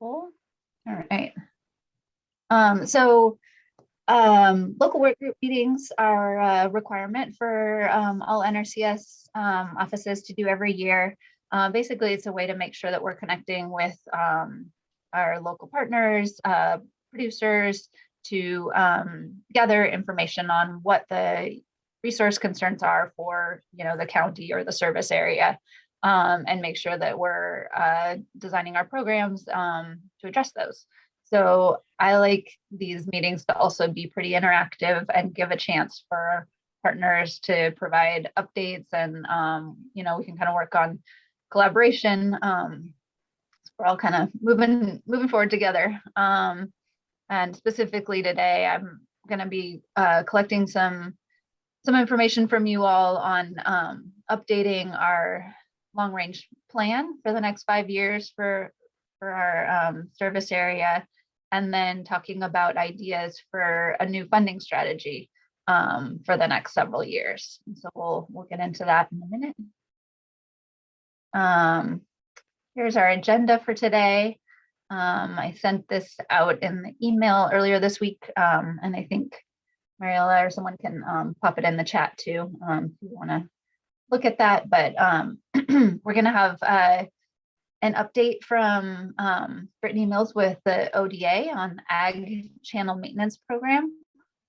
All right. Local work group meetings are a requirement for all NRCS offices to do every year. Basically, it's a way to make sure that we're connecting with our local partners, producers, to gather information on what the resource concerns are for the county or the service area, and make sure that we're designing our programs to address those. So I like these meetings to also be pretty interactive and give a chance for partners to provide updates, and we can kind of work on collaboration. We're all kind of moving forward together. And specifically today, I'm going to be collecting some information from you all on updating our long-range plan for the next 5 years for our service area, and then talking about ideas for a new funding strategy for the next several years. And so we'll get into that in a minute. Here's our agenda for today. I sent this out in the email earlier this week, and I think Mariella or someone can pop it in the chat too if you want to look at that. But we're going to have an update from Brittany Mills with the ODA on Ag Channel Maintenance Program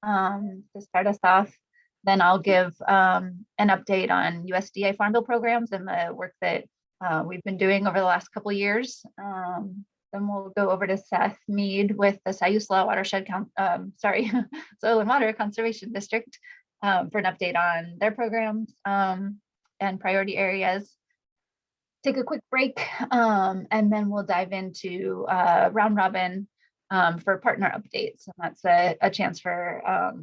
to start us off. Then I'll give an update on USDA Farm Bill programs and the work that we've been doing over the last couple of years. Then we'll go over to Seth Mead with the Siuslaw Watershed Soil and Water Conservation District for an update on their programs and priority areas. Take a quick break, and then we'll dive into round robin for partner updates. And that's a chance for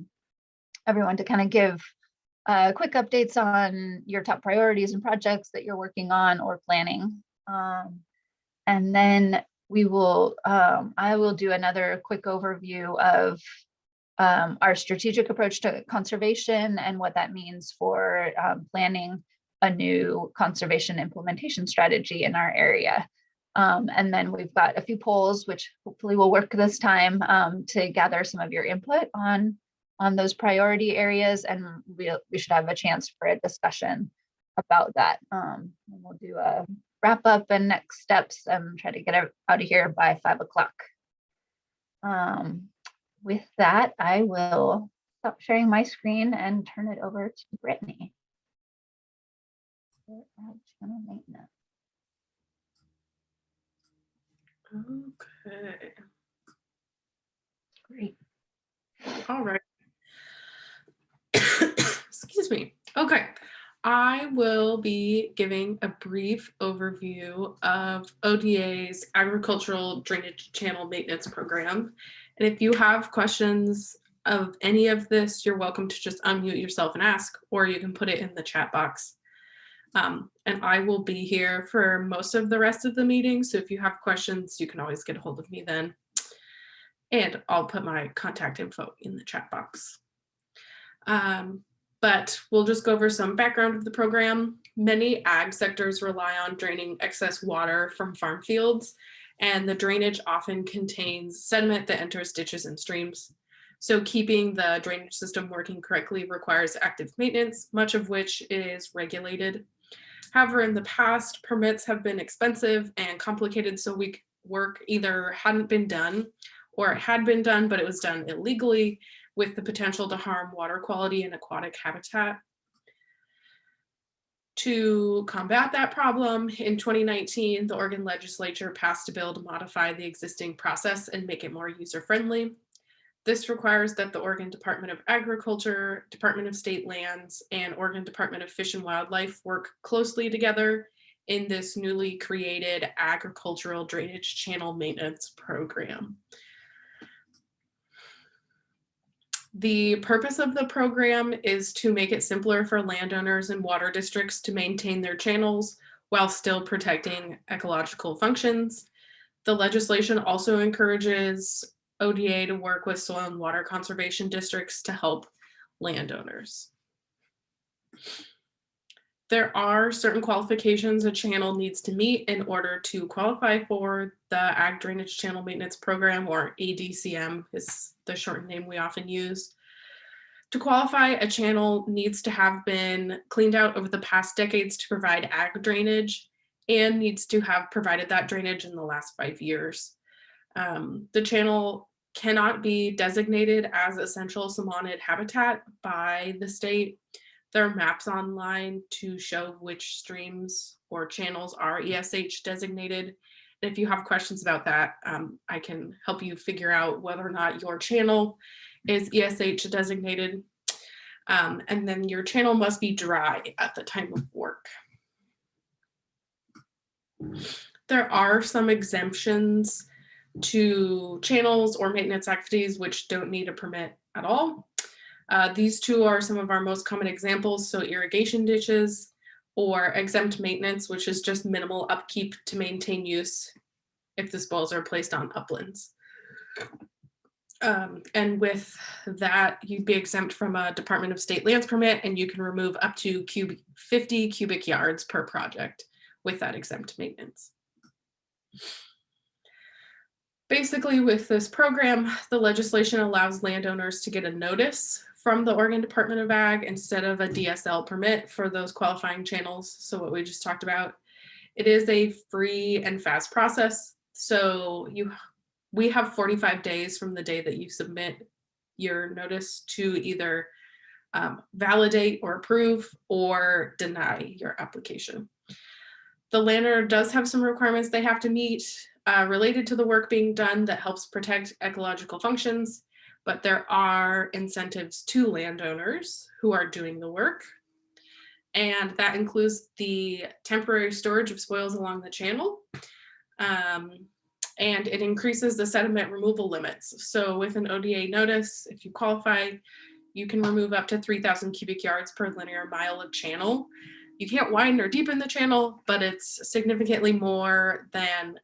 everyone to kind of give quick updates on your top priorities and projects that you're working on or planning. And then we will, I will do another quick overview of our strategic approach to conservation and what that means for planning a new conservation implementation strategy in our area. And then we've got a few polls, which hopefully will work this time to gather some of your input on those priority areas. And we should have a chance for a discussion about that. And we'll do a wrap up and next steps and try to get out of here by 5 o'clock. With that, I will stop sharing my screen and turn it over to Brittany. Okay. Great. All right. Excuse me. Okay. I will be giving a brief overview of ODA's Agricultural Drainage Channel Maintenance Program. And if you have questions of any of this, you're welcome to just unmute yourself and ask, or you can put it in the chat box. And I will be here for most of the rest of the meeting. So if you have questions, you can always get a hold of me then. And I'll put my contact info in the chat box. But we'll just go over some background of the program. Many ag sectors rely on draining excess water from farm fields, and the drainage often contains sediment that enters ditches and streams. So keeping the drainage system working correctly requires active maintenance, much of which is regulated. However, in the past, permits have been expensive and complicated, so work either hadn't been done or it had been done, but it was done illegally, with the potential to harm water quality and aquatic habitat. To combat that problem, in 2019, the Oregon legislature passed a bill to modify the existing process and make it more user-friendly. This requires that the Oregon Department of Agriculture, Department of State Lands, and Oregon Department of Fish and Wildlife work closely together in this newly created Agricultural Drainage Channel Maintenance Program. The purpose of the program is to make it simpler for landowners and water districts to maintain their channels while still protecting ecological functions. The legislation also encourages ODA to work with soil and water conservation districts to help landowners. There are certain qualifications a channel needs to meet in order to qualify for the Ag Drainage Channel Maintenance Program, or ADCM is the short name we often use. To qualify, a channel needs to have been cleaned out over the past decades to provide ag drainage and needs to have provided that drainage in the last 5 years. The channel cannot be designated as essential samonid habitat by the state. There are maps online to show which streams or channels are ESH designated. And if you have questions about that, I can help you figure out whether or not your channel is ESH designated. And then your channel must be dry at the time of work. There are some exemptions to channels or maintenance activities which don't need a permit at all. These two are some of our most common examples. So irrigation ditches or exempt maintenance, which is just minimal upkeep to maintain use if the spoils are placed on uplands. And with that, you'd be exempt from a Department of State lands permit, and you can remove up to 50 cubic yards per project with that exempt maintenance. Basically, with this program, the legislation allows landowners to get a notice from the Oregon Department of Ag instead of a DSL permit for those qualifying channels. So what we just talked about, it is a free and fast process. So we have 45 days from the day that you submit your notice to either validate or approve or deny your application. The landowner does have some requirements they have to meet related to the work being done that helps protect ecological functions, but there are incentives to landowners who are doing the work. And that includes the temporary storage of spoils along the channel. And it increases the sediment removal limits. So with an ODA notice, if you qualify, you can remove up to 3,000 cubic yards per linear mile of channel. You can't widen or deepen the channel, but it's significantly more than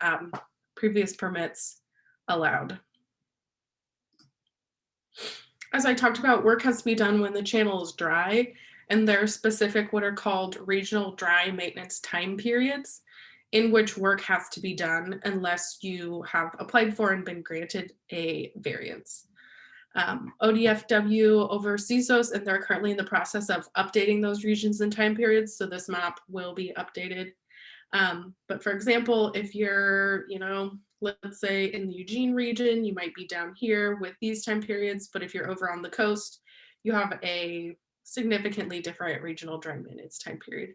previous permits allowed. As I talked about, work has to be done when the channel is dry, and there are specific what are called regional dry maintenance time periods in which work has to be done unless you have applied for and been granted a variance. ODFW oversees those, and they're currently in the process of updating those regions and time periods, so this map will be updated. But for example, if you're, let's say in the Eugene region, you might be down here with these time periods, but if you're over on the coast, you have a significantly different regional dry maintenance time period.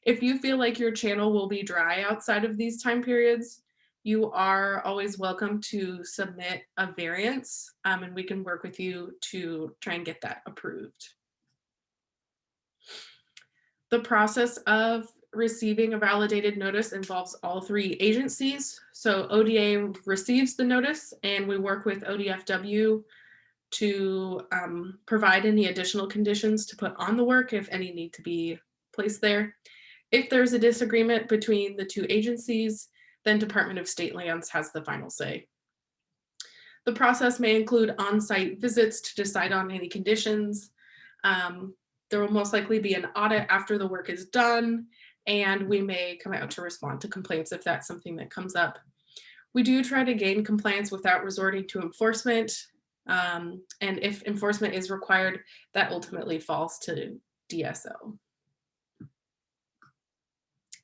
If you feel like your channel will be dry outside of these time periods, you are always welcome to submit a variance, and we can work with you to try and get that approved. The process of receiving a validated notice involves all three agencies. So ODA receives the notice, and we work with ODFW to provide any additional conditions to put on the work if any need to be placed there. If there's a disagreement between the two agencies, then Department of State Lands has the final say. The process may include on-site visits to decide on any conditions. There will most likely be an audit after the work is done, and we may come out to respond to complaints if that's something that comes up. We do try to gain compliance without resorting to enforcement, and if enforcement is required, that ultimately falls to DSO.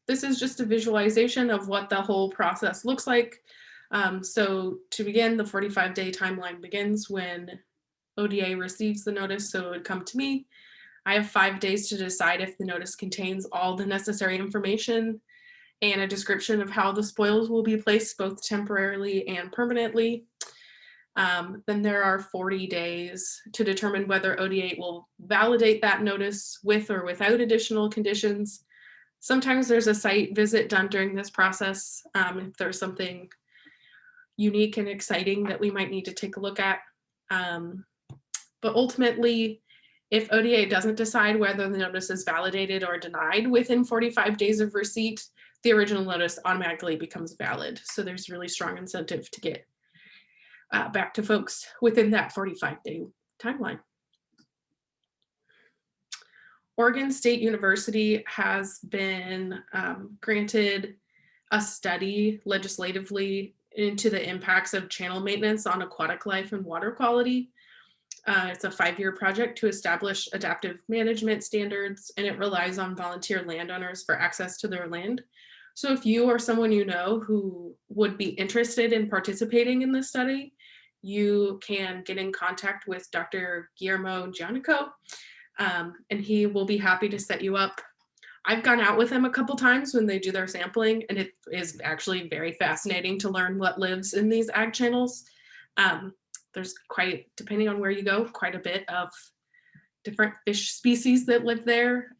This is just a visualization of what the whole process looks like. So to begin, the 45-day timeline begins when ODA receives the notice, so it would come to me. I have 5 days to decide if the notice contains all the necessary information and a description of how the spoils will be placed both temporarily and permanently. Then there are 40 days to determine whether ODA will validate that notice with or without additional conditions. Sometimes there's a site visit done during this process if there's something unique and exciting that we might need to take a look at. But ultimately, if ODA doesn't decide whether the notice is validated or denied within 45 days of receipt, the original notice automatically becomes valid. So there's really strong incentive to get back to folks within that 45-day timeline. Oregon State University has been granted a study legislatively into the impacts of channel maintenance on aquatic life and water quality. It's a 5-year project to establish adaptive management standards, and it relies on volunteer landowners for access to their land. So if you or someone you know who would be interested in participating in this study, you can get in contact with Dr. Guillermo Giannico, and he will be happy to set you up. I've gone out with him a couple times when they do their sampling, and it is actually very fascinating to learn what lives in these ag channels. There's quite, depending on where you go, quite a bit of different fish species that live there.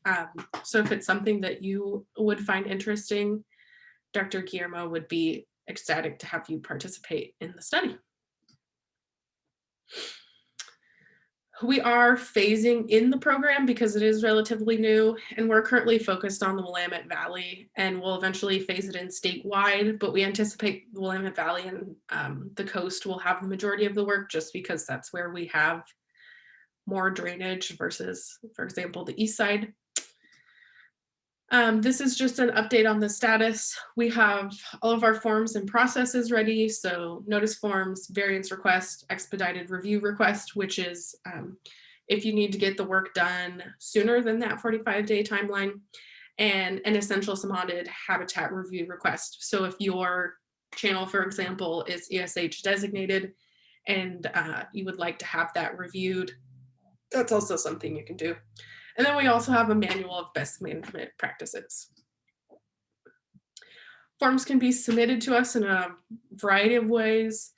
So if it's something that you would find interesting, Dr. Guillermo would be ecstatic to have you participate in the study. We are phasing in the program because it is relatively new, and we're currently focused on the Willamette Valley, and we'll eventually phase it in statewide, but we anticipate the Willamette Valley and the coast will have the majority of the work just because that's where we have more drainage versus, for example, the east side. This is just an update on the status. We have all of our forms and processes ready. So notice forms, variance request, expedited review request, which is if you need to get the work done sooner than that 45-day timeline, and an essential submitted habitat review request. So if your channel, for example, is ESH designated and you would like to have that reviewed, that's also something you can do. And then we also have a manual of best management practices. Forms can be submitted to us in a variety of ways.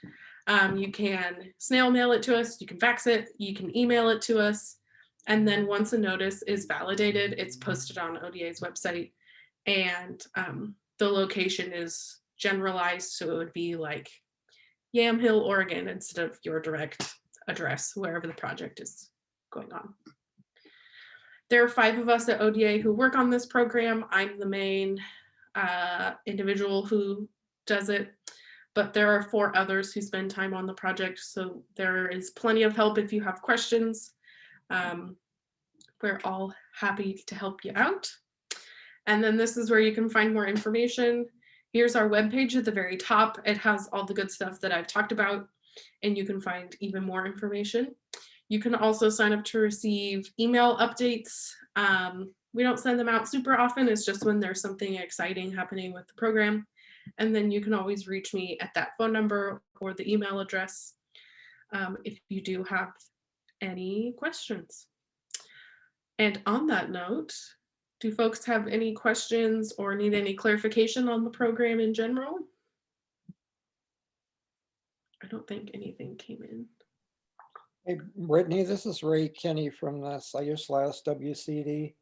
You can snail mail it to us, you can fax it, you can email it to us. And then once a notice is validated, it's posted on ODA's website, and the location is generalized. So it would be like Yamhill, Oregon, instead of your direct address, wherever the project is going on. There are 5 of us at ODA who work on this program. I'm the main individual who does it, but there are 4 others who spend time on the project. So there is plenty of help if you have questions. We're all happy to help you out. And then this is where you can find more information. Here's our webpage at the very top. It has all the good stuff that I've talked about, and you can find even more information. You can also sign up to receive email updates. We don't send them out super often. It's just when there's something exciting happening with the program. And then you can always reach me at that phone number or the email address if you do have any questions. And on that note, do folks have any questions or need any clarification on the program in general? I don't think anything came in. Hey, Brittany, this is Ray Kenny from the Sayushlas WCD.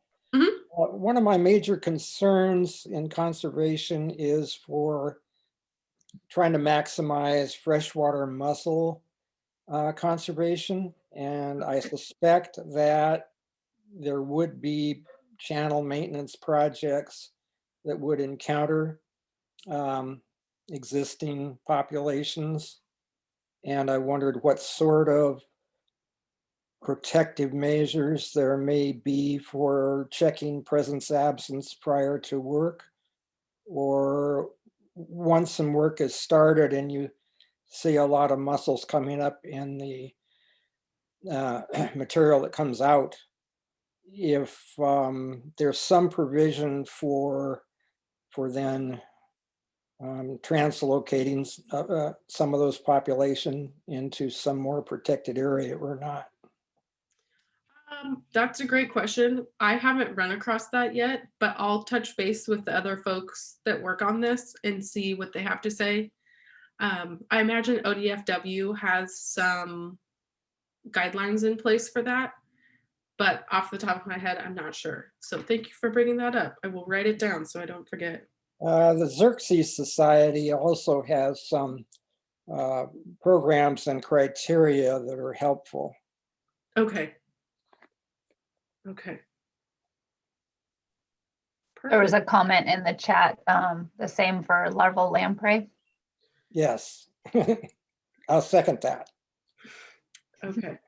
One of my major concerns in conservation is for trying to maximize freshwater mussel conservation. And I suspect that there would be channel maintenance projects that would encounter existing populations. And I wondered what sort of protective measures there may be for checking presence absence prior to work, or once some work is started and you see a lot of mussels coming up in the material that comes out, if there's some provision for then translocating some of those population into some more protected area or not. That's a great question. I haven't run across that yet, but I'll touch base with the other folks that work on this and see what they have to say. I imagine ODFW has some guidelines in place for that, but off the top of my head, I'm not sure. So thank you for bringing that up. I will write it down so I don't forget. The Xerxes Society also has some programs and criteria that are helpful. Okay. Okay. There was a comment in the chat, the same for larval lamprey. Yes, I'll second that. Okay.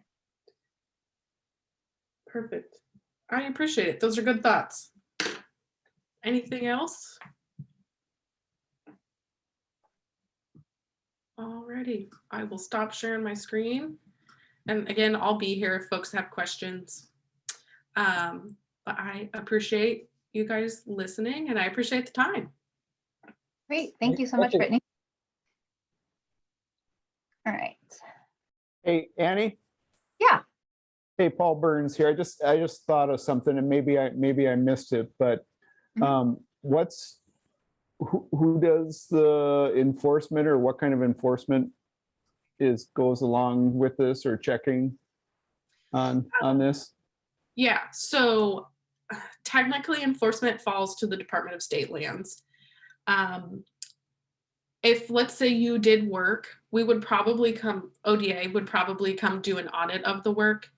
Perfect. I appreciate it. Those are good thoughts. Anything else? Alrighty, I will stop sharing my screen. And again, I'll be here if folks have questions. But I appreciate you guys listening and I appreciate the time. Great. Thank you so much, Brittany. All right. Hey, Annie. Yeah. Hey, Paul Burns here. I just thought of something, and maybe I missed it, but who does the enforcement, or what kind of enforcement goes along with this, or checking on this? Yeah, so technically enforcement falls to the Department of State Lands. If, let's say, you did work, we would probably come, ODA would probably come do an audit of the work.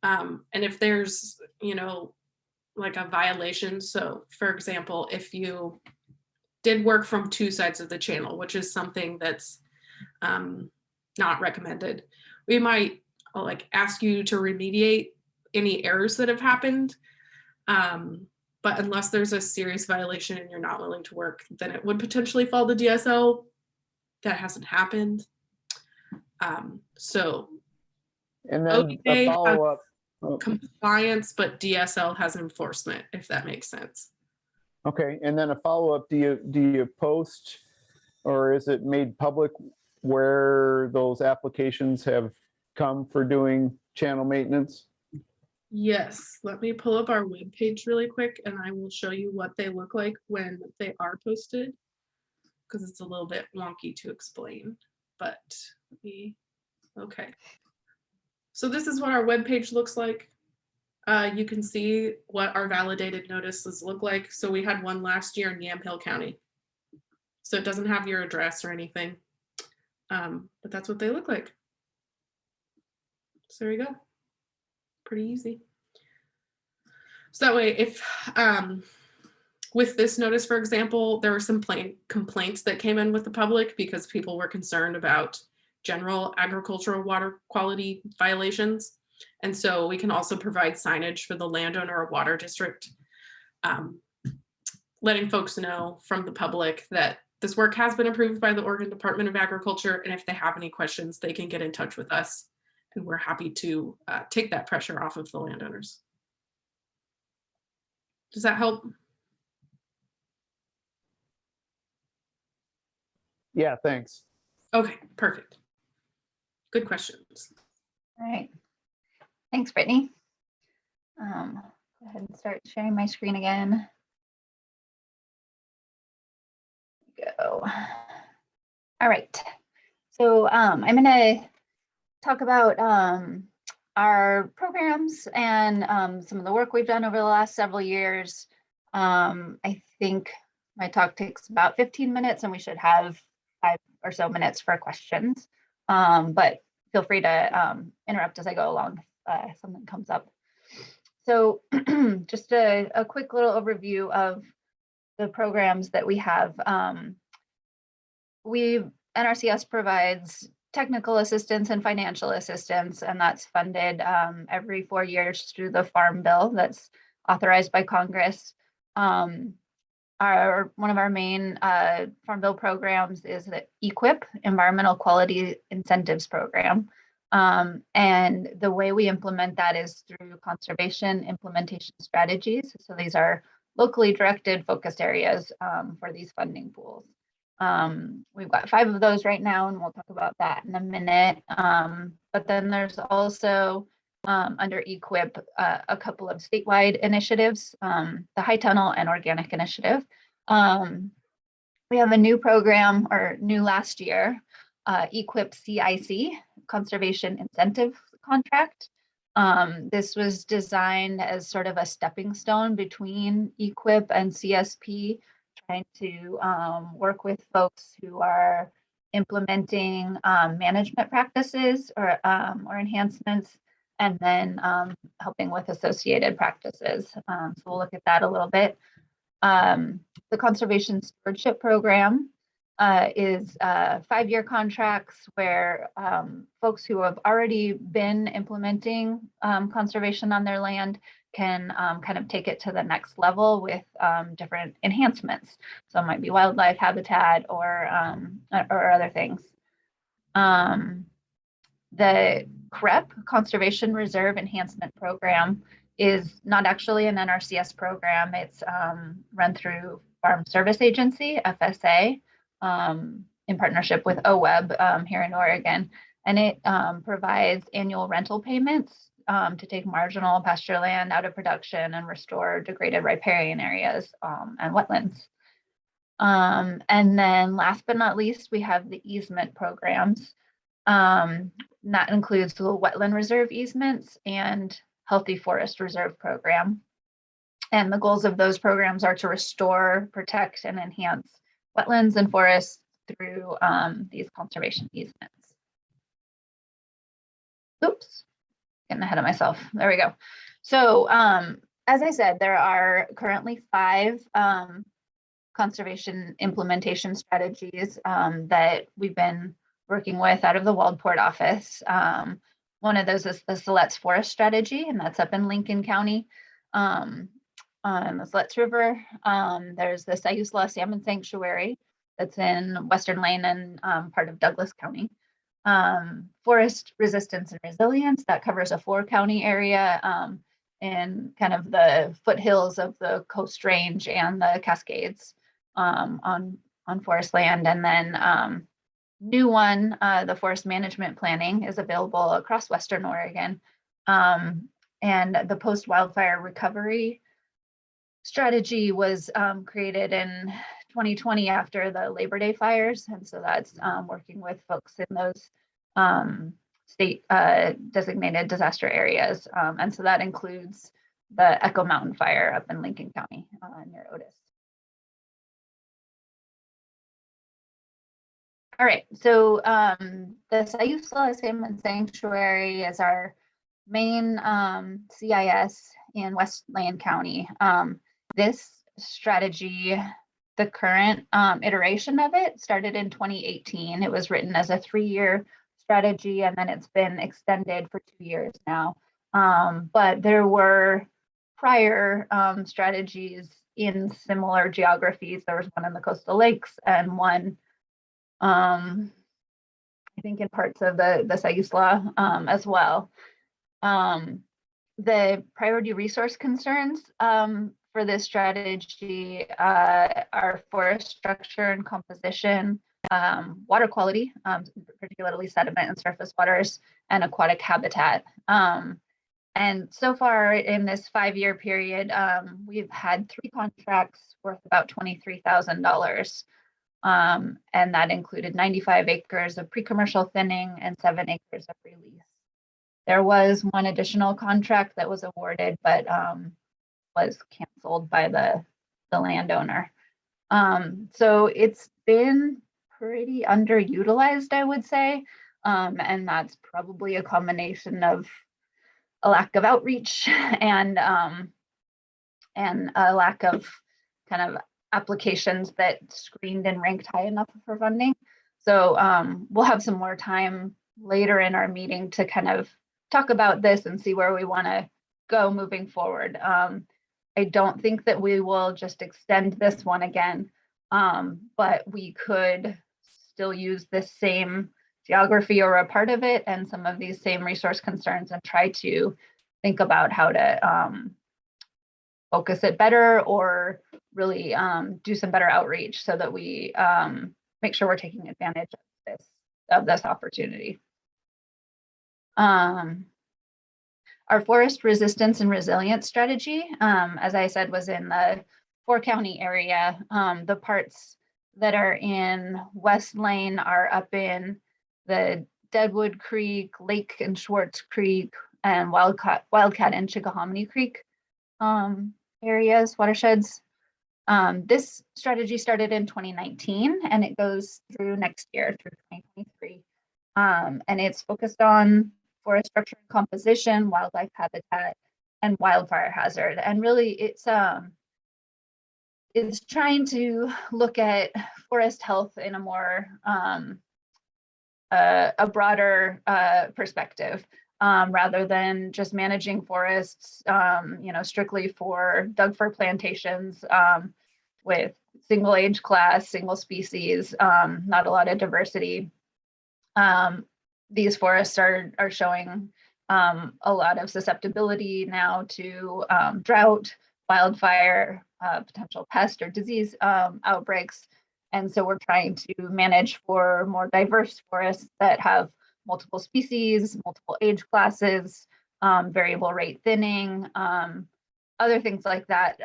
And if there's, like a violation, so for example, if you did work from two sides of the channel, which is something that's not recommended, we might like ask you to remediate any errors that have happened. But unless there's a serious violation and you're not willing to work, then it would potentially fall to DSL. That hasn't happened. So And then a follow-up. Compliance, but DSL has enforcement, if that makes sense. Okay, and then a follow-up, do you post, or is it made public where those applications have come for doing channel maintenance? Yes, let me pull up our webpage really quick and I will show you what they look like when they are posted, because it's a little bit wonky to explain, but okay. So this is what our webpage looks like. You can see what our validated notices look like. So we had one last year in Yamhill County. So it doesn't have your address or anything, but that's what they look like. So there you go. Pretty easy. So that way, if with this notice, for example, there were some complaints that came in with the public because people were concerned about general agricultural water quality violations. And so we can also provide signage for the landowner or water district, letting folks know from the public that this work has been approved by the Oregon Department of Agriculture. And if they have any questions, they can get in touch with us. And we're happy to take that pressure off of the landowners. Does that help? Yeah, thanks. Okay, perfect. Good questions. All right. Thanks, Brittany. Go ahead and start sharing my screen again. Go. All right. So I'm going to talk about our programs and some of the work we've done over the last several years. I think my talk takes about 15 minutes and we should have 5 or so minutes for questions. But feel free to interrupt as I go along if something comes up. So just a quick little overview of the programs that we have. NRCS provides technical assistance and financial assistance, and that's funded every 4 years through the Farm Bill that's authorized by Congress. One of our main Farm Bill programs is the EQIP, Environmental Quality Incentives Program. And the way we implement that is through conservation implementation strategies. So these are locally directed focused areas for these funding pools. We've got 5 of those right now, and we'll talk about that in a minute. But then there's also under EQIP a couple of statewide initiatives, the High Tunnel and Organic Initiative. We have a new program, or new last year, EQIP CIC, Conservation Incentive Contract. This was designed as sort of a stepping stone between EQIP and CSP, trying to work with folks who are implementing management practices or enhancements, and then helping with associated practices. So we'll look at that a little bit. The Conservation Stewardship Program is 5-year contracts where folks who have already been implementing conservation on their land can kind of take it to the next level with different enhancements. So it might be wildlife habitat or other things. The CREP, Conservation Reserve Enhancement Program, is not actually an NRCS program. It's run through Farm Service Agency, FSA, in partnership with OWEB here in Oregon. And it provides annual rental payments to take marginal pasture land out of production and restore degraded riparian areas and wetlands. And then last but not least, we have the easement programs. That includes the wetland reserve easements and healthy forest reserve program. And the goals of those programs are to restore, protect, and enhance wetlands and forests through these conservation easements. Oops, getting ahead of myself. There we go. So as I said, there are currently 5 conservation implementation strategies that we've been working with out of the Waldport office. One of those is the Siletz Forest Strategy, and that's up in Lincoln County on the Siletz River. There's the Sayusla Salmon Sanctuary that's in Western Lane and part of Douglas County. Forest Resistance and Resilience, that covers a 4-county area in kind of the foothills of the Coast Range and the Cascades on forest land. And then new one, the Forest Management Planning, is available across Western Oregon. And the Post-Wildfire Recovery Strategy was created in 2020 after the Labor Day fires. And so that's working with folks in those state designated disaster areas. And so that includes the Echo Mountain Fire up in Lincoln County near Otis. All right, so the Sayusla Salmon Sanctuary is our main CIS in West Lane County. This strategy, the current iteration of it, started in 2018. It was written as a 3-year strategy, and then it's been extended for 2 years now. But there were prior strategies in similar geographies. There was one in the coastal lakes and one I think in parts of the Sayusla as well. The priority resource concerns for this strategy are forest structure and composition, water quality, particularly sediment and surface waters, and aquatic habitat. And so far in this 5-year period, we've had 3 contracts worth about $23,000. And that included 95 acres of pre-commercial thinning and 7 acres of release. There was one additional contract that was awarded, but was canceled by the landowner. So it's been pretty underutilized, I would say. And that's probably a combination of a lack of outreach and a lack of kind of applications that screened and ranked high enough for funding. So we'll have some more time later in our meeting to kind of talk about this and see where we want to go moving forward. I don't think that we will just extend this one again, but we could still use this same geography or a part of it and some of these same resource concerns and try to think about how to focus it better or really do some better outreach so that we make sure we're taking advantage of this opportunity. Our forest resistance and resilience strategy, as I said, was in the 4-county area. The parts that are in West Lane are up in the Deadwood Creek, Lake and Schwartz Creek, and Wildcat and Chickahominy Creek areas, watersheds. This strategy started in 2019 and it goes through next year, through 2023. And it's focused on forest structure and composition, wildlife habitat, and wildfire hazard. And really it's trying to look at forest health in a more, a broader perspective. rather than just managing forests, strictly for Doug fir plantations with single age class, single species, not a lot of diversity. These forests are showing a lot of susceptibility now to drought, wildfire, potential pest or disease outbreaks. And so we're trying to manage for more diverse forests that have multiple species, multiple age classes, variable rate thinning, other things like that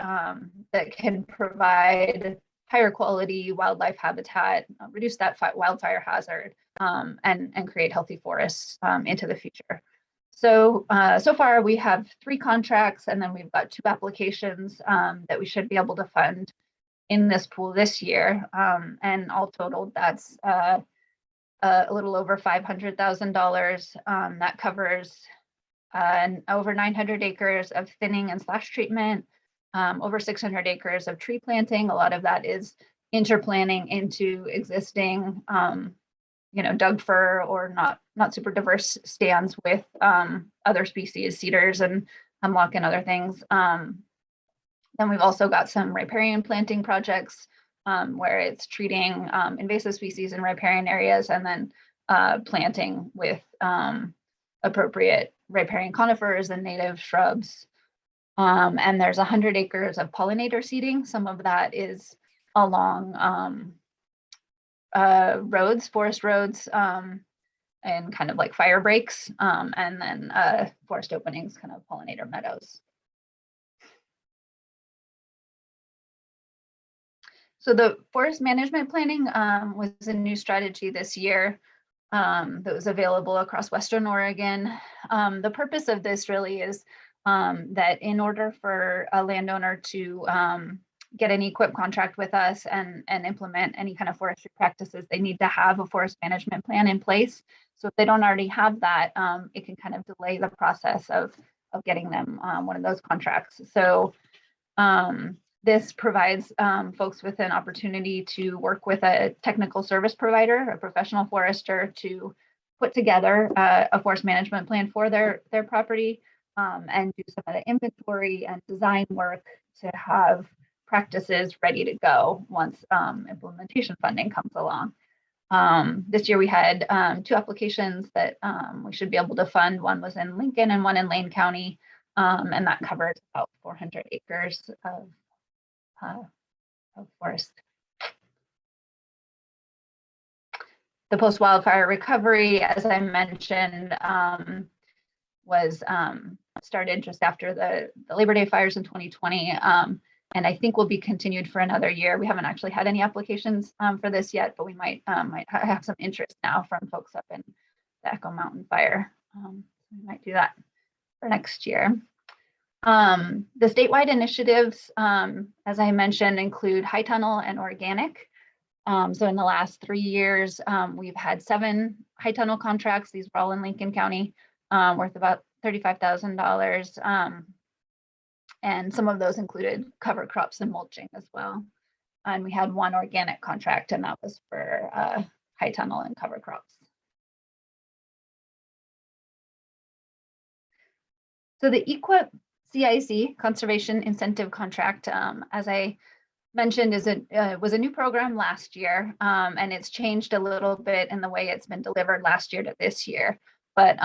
that can provide higher quality wildlife habitat, reduce that wildfire hazard, and create healthy forests into the future. So, so far we have 3 contracts, and then we've got 2 applications that we should be able to fund in this pool this year. And all totaled, that's a little over $500,000. That covers over 900 acres of thinning and slash treatment, over 600 acres of tree planting. A lot of that is interplanting into existing, Doug fir or not super diverse stands with other species, cedars and hemlock and other things. Then we've also got some riparian planting projects where it's treating invasive species in riparian areas and then planting with appropriate riparian conifers and native shrubs. And there's 100 acres of pollinator seeding. Some of that is along roads, forest roads, and kind of like fire breaks, and then forest openings, kind of pollinator meadows. So the forest management planning was a new strategy this year that was available across Western Oregon. The purpose of this really is that in order for a landowner to get an equip contract with us and implement any kind of forestry practices, they need to have a forest management plan in place. So if they don't already have that, it can kind of delay the process of getting them one of those contracts. So this provides folks with an opportunity to work with a technical service provider, a professional forester, to put together a forest management plan for their property and do some of the inventory and design work to have practices ready to go once implementation funding comes along. This year we had 2 applications that we should be able to fund. One was in Lincoln and one in Lane County, and that covers about 400 acres of forest. The post-wildfire recovery, as I mentioned, was started just after the Labor Day fires in 2020, and I think will be continued for another year. We haven't actually had any applications for this yet, but we might have some interest now from folks up in the Echo Mountain fire. We might do that for next year. The statewide initiatives, as I mentioned, include high tunnel and organic. So in the last 3 years, we've had 7 high tunnel contracts. These were all in Lincoln County, worth about $35,000. And some of those included cover crops and mulching as well. And we had 1 organic contract, and that was for high tunnel and cover crops. So the EQIP CIC, Conservation Incentive Contract, as I mentioned, was a new program last year, and it's changed a little bit in the way it's been delivered last year to this year. But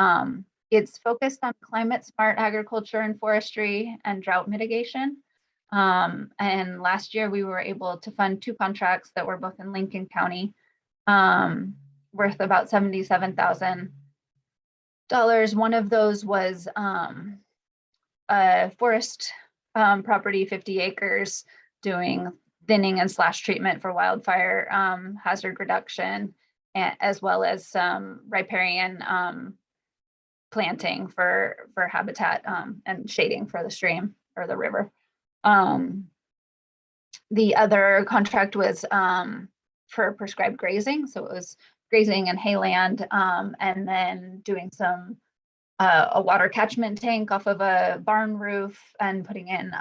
it's focused on climate smart agriculture and forestry and drought mitigation. And last year we were able to fund 2 contracts that were both in Lincoln County, worth about $77,000. One of those was a forest property, 50 acres, doing thinning and slash treatment for wildfire hazard reduction, as well as some riparian planting for habitat and shading for the stream or the river. The other contract was for prescribed grazing. So it was grazing and hayland, and then doing some a water catchment tank off of a barn roof and putting in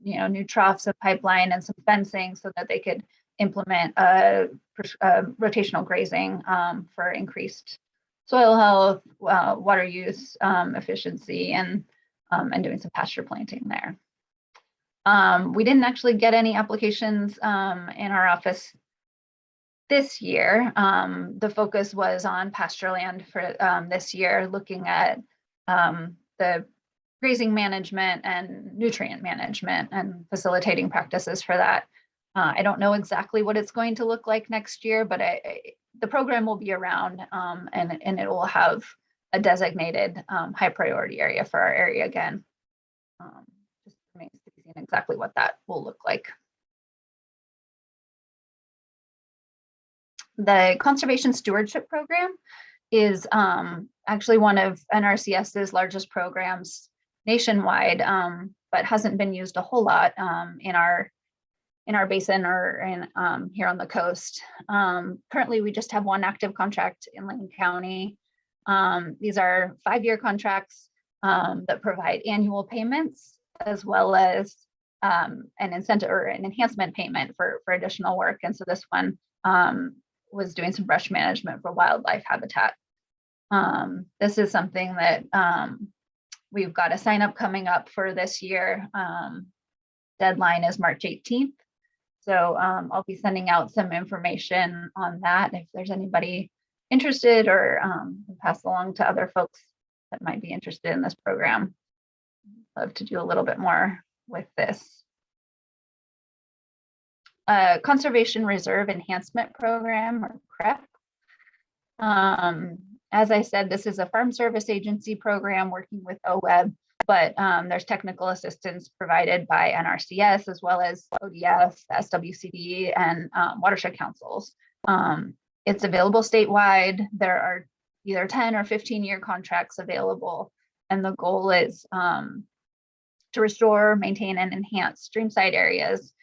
new troughs of pipeline and some fencing so that they could implement rotational grazing for increased soil health, water use efficiency, and doing some pasture planting there. We didn't actually get any applications in our office this year. The focus was on pasture land for this year, looking at the grazing management and nutrient management and facilitating practices for that. I don't know exactly what it's going to look like next year, but the program will be around and it will have a designated high priority area for our area again. Just remains to be seen exactly what that will look like. The Conservation Stewardship Program is actually one of NRCS's largest programs nationwide, but hasn't been used a whole lot in our basin or in here on the coast. Currently, we just have one active contract in Lane County. These are 5-year contracts that provide annual payments, as well as an incentive or an enhancement payment for additional work. And so this one was doing some brush management for wildlife habitat. This is something that we've got a sign up coming up for this year. Deadline is March 18th. So I'll be sending out some information on that if there's anybody interested, or pass along to other folks that might be interested in this program. Love to do a little bit more with this. Conservation Reserve Enhancement Program, or CREP. As I said, this is a Farm Service Agency program working with OWEB, but there's technical assistance provided by NRCS, as well as ODF, SWCD, and watershed councils. It's available statewide. There are either 10 or 15-year contracts available, and the goal is to restore, maintain, and enhance streamside areas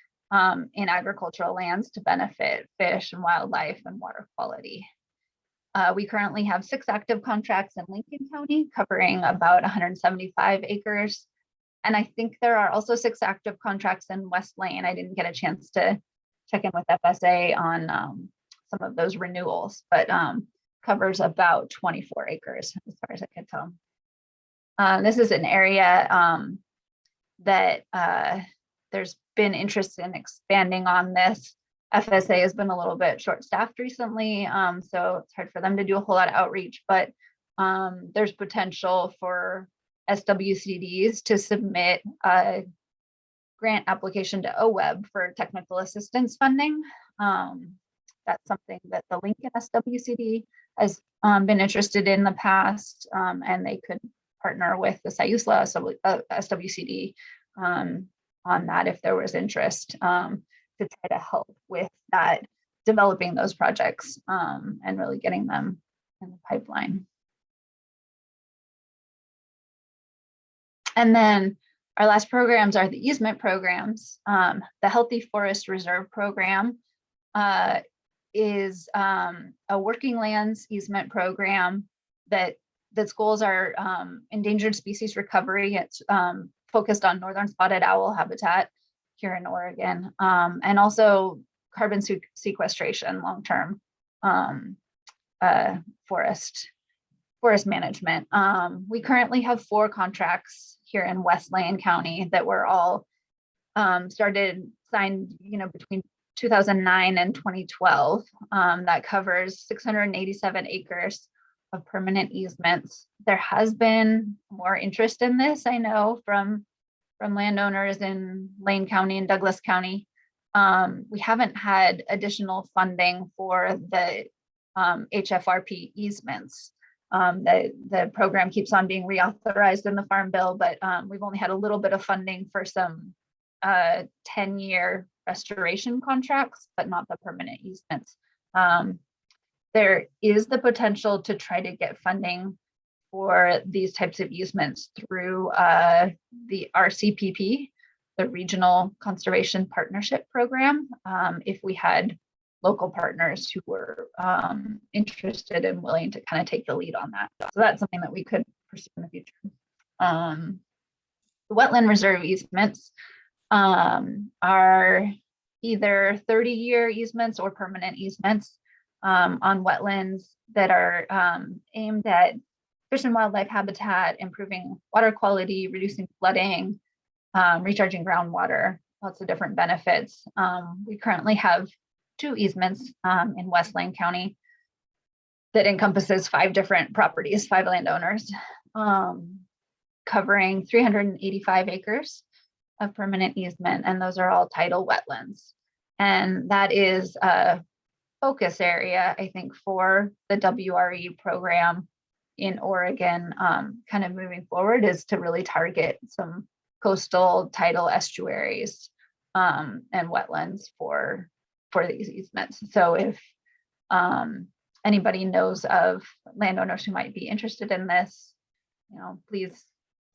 in agricultural lands to benefit fish and wildlife and water quality. We currently have 6 active contracts in Lincoln County covering about 175 acres. And I think there are also 6 active contracts in West Lane. I didn't get a chance to check in with FSA on some of those renewals, but covers about 24 acres as far as I can tell. This is an area that there's been interest in expanding on this. FSA has been a little bit short-staffed recently, so it's hard for them to do a whole lot of outreach, but there's potential for SWCDs to submit a grant application to OWEB for technical assistance funding. That's something that the Lincoln SWCD has been interested in the past, and they could partner with the Siusla SWCD on that if there was interest, to try to help with that, developing those projects and really getting them in the pipeline. And then our last programs are the easement programs. The Healthy Forest Reserve Program is a working lands easement program that's goals are endangered species recovery. It's focused on northern spotted owl habitat here in Oregon, and also carbon sequestration, long-term forest management. We currently have 4 contracts here in West Lane County that were all signed, between 2009 and 2012. That covers 687 acres of permanent easements. There has been more interest in this, I know, from landowners in Lane County and Douglas County. We haven't had additional funding for the HFRP easements. The program keeps on being reauthorized in the Farm Bill, but we've only had a little bit of funding for some 10-year restoration contracts, but not the permanent easements. There is the potential to try to get funding for these types of easements through the RCPP, the Regional Conservation Partnership Program, if we had local partners who were interested and willing to kind of take the lead on that. So that's something that we could pursue in the future. The wetland reserve easements are either 30-year easements or permanent easements. on wetlands that are aimed at fish and wildlife habitat, improving water quality, reducing flooding, recharging groundwater, lots of different benefits. We currently have 2 easements in West Lane County that encompasses 5 different properties, 5 landowners, covering 385 acres of permanent easement, and those are all tidal wetlands. And that is a focus area, I think, for the WRE program in Oregon, kind of moving forward, is to really target some coastal tidal estuaries and wetlands for these easements. So if anybody knows of landowners who might be interested in this, please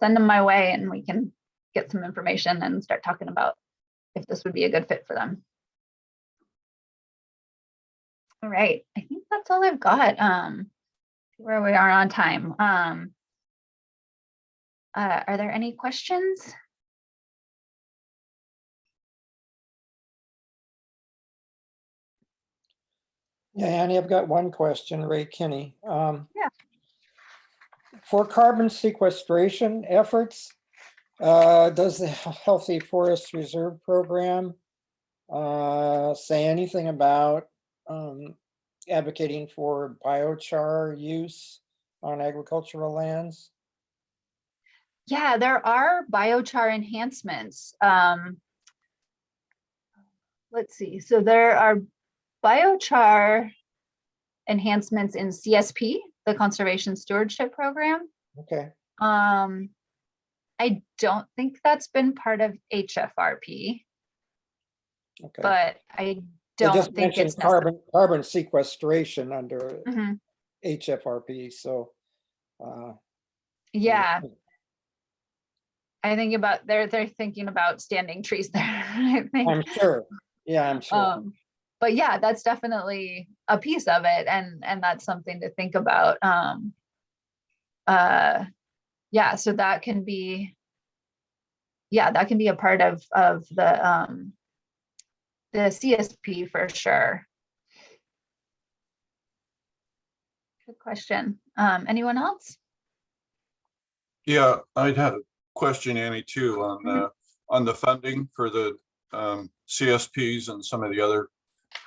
send them my way and we can get some information and start talking about if this would be a good fit for them. All right, I think that's all I've got. Where we are on time. Are there any questions? Yeah, Annie, I've got one question, Ray Kinney. Yeah. For carbon sequestration efforts, does the Healthy Forest Reserve Program say anything about advocating for biochar use on agricultural lands? Yeah, there are biochar enhancements. Let's see. So there are biochar enhancements in CSP, the Conservation Stewardship Program. Okay. I don't think that's been part of HFRP, Okay. but I They don't just think mentioned it's necessary. carbon sequestration under Mhm. HFRP. So Yeah, I think about they're thinking about standing trees there. I think. I'm sure. Yeah, I'm sure. But yeah, that's definitely a piece of it, and that's something to think about. Yeah, so that can be, that can be a part of the CSP for sure. Good question. Anyone else? Yeah, I'd had a question, Annie, too, on the funding for the CSPs and some of the other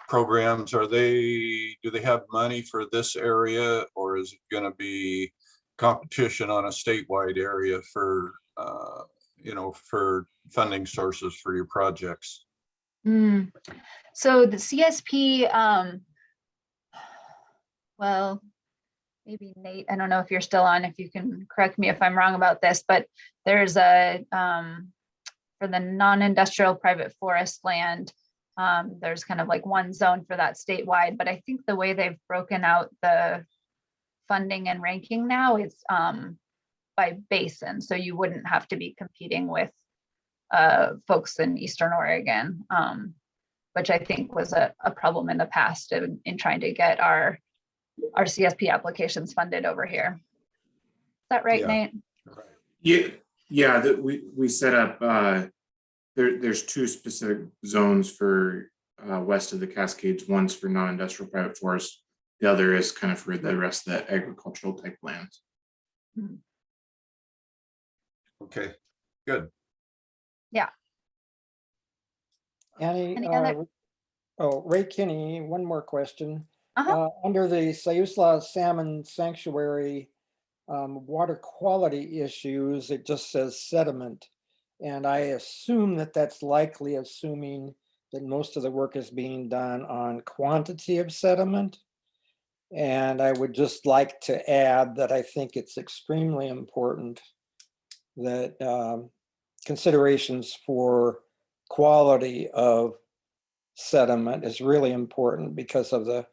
programs. Do they have money for this area, or is it going to be competition on a statewide area for for funding sources for your projects? So the CSP, well, maybe Nate, I don't know if you're still on, if you can correct me if I'm wrong about this, but there's a, for the non-industrial private forest land, there's kind of like one zone for that statewide, but I think the way they've broken out the funding and ranking now is by basin. So you wouldn't have to be competing with folks in Eastern Oregon, which I think was a problem in the past in trying to get our CSP applications funded over here. Is that right, Yeah. Nate? Right. Yeah. That we set up. There's 2 specific zones for west of the Cascades. One's for non-industrial private forest. The other is kind of for the rest of the agricultural type lands. Okay, good. Yeah. Annie, Any other? Ray Kinney, one more question. Under the Sayusla Salmon Sanctuary water quality issues, it just says sediment. And I assume that that's likely assuming that most of the work is being done on quantity of sediment. And I would just like to add that I think it's extremely important that considerations for quality of sediment is really important because of the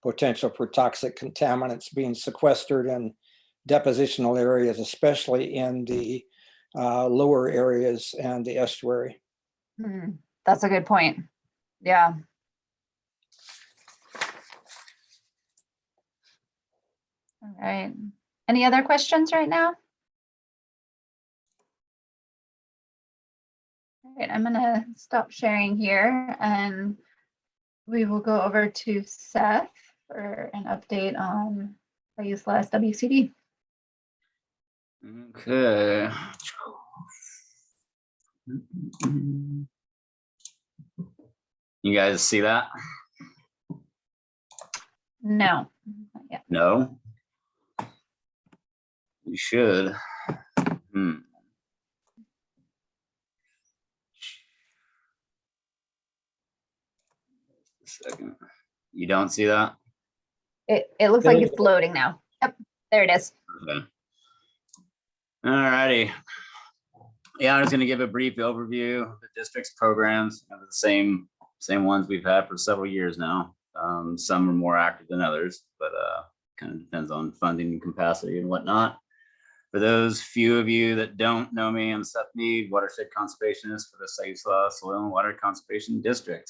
potential for toxic contaminants being sequestered in depositional areas, especially in the lower areas and the estuary. That's a good point. Yeah. All right. Any other questions right now? All right, I'm gonna stop sharing here and we will go over to Seth. for an update on use last WCD. Okay. You guys see that? No. Not yet. No. You should. A second. You don't see that? It looks like it's loading now. Yep, there it is. Okay. All righty. Yeah, I'm just gonna give a brief overview of the district's programs, the same ones we've had for several years now. Some are more active than others, but kind of depends on funding and capacity and whatnot. For those few of you that don't know me, I'm Seth Mead, watershed conservationist for the Siuslaw Soil and Water Conservation District.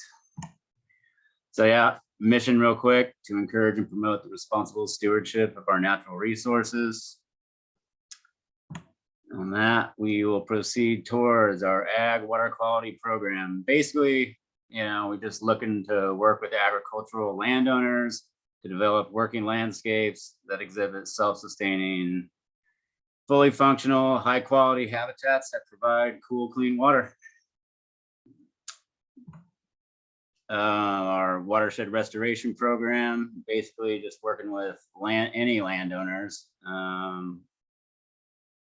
So yeah, mission real quick: to encourage and promote the responsible stewardship of our natural resources. On that, we will proceed towards our ag water quality program. Basically, we're just looking to work with agricultural landowners to develop working landscapes that exhibit self-sustaining, fully functional, high quality habitats that provide cool, clean water. Our watershed restoration program, basically just working with any landowners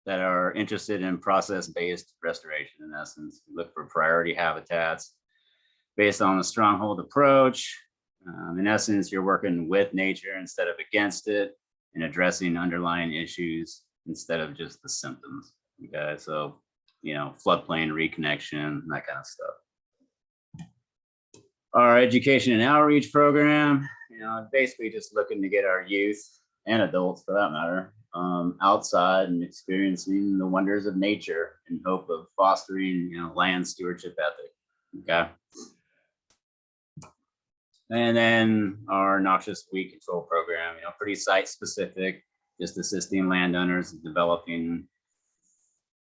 that are interested in process-based restoration. In essence, we look for priority habitats based on a stronghold approach. In essence, you're working with nature instead of against it, and addressing underlying issues instead of just the symptoms. Okay, so floodplain reconnection, that kind of stuff. Our education and outreach program, basically just looking to get our youth and adults, for that matter, outside and experiencing the wonders of nature in hope of fostering, land stewardship ethic. Okay. And then our noxious weed control program, pretty site specific, just assisting landowners in developing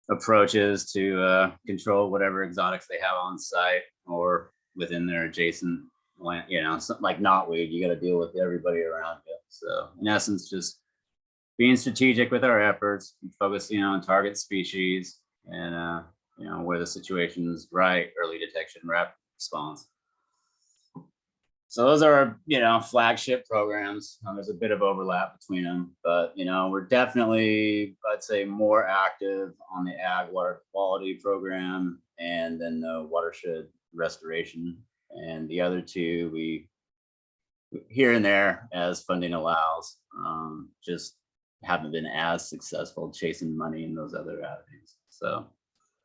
approaches to control whatever exotics they have on site or within their adjacent land. Something like knotweed, you got to deal with everybody around you. So in essence, just being strategic with our efforts, focusing on target species, and where the situation's right, early detection, rapid response. So those are our, flagship programs. There's a bit of overlap between them, but we're definitely, I'd say, more active on the ag water quality program and then the watershed restoration. And the other two, we here and there as funding allows, just haven't been as successful chasing money in those other avenues. So,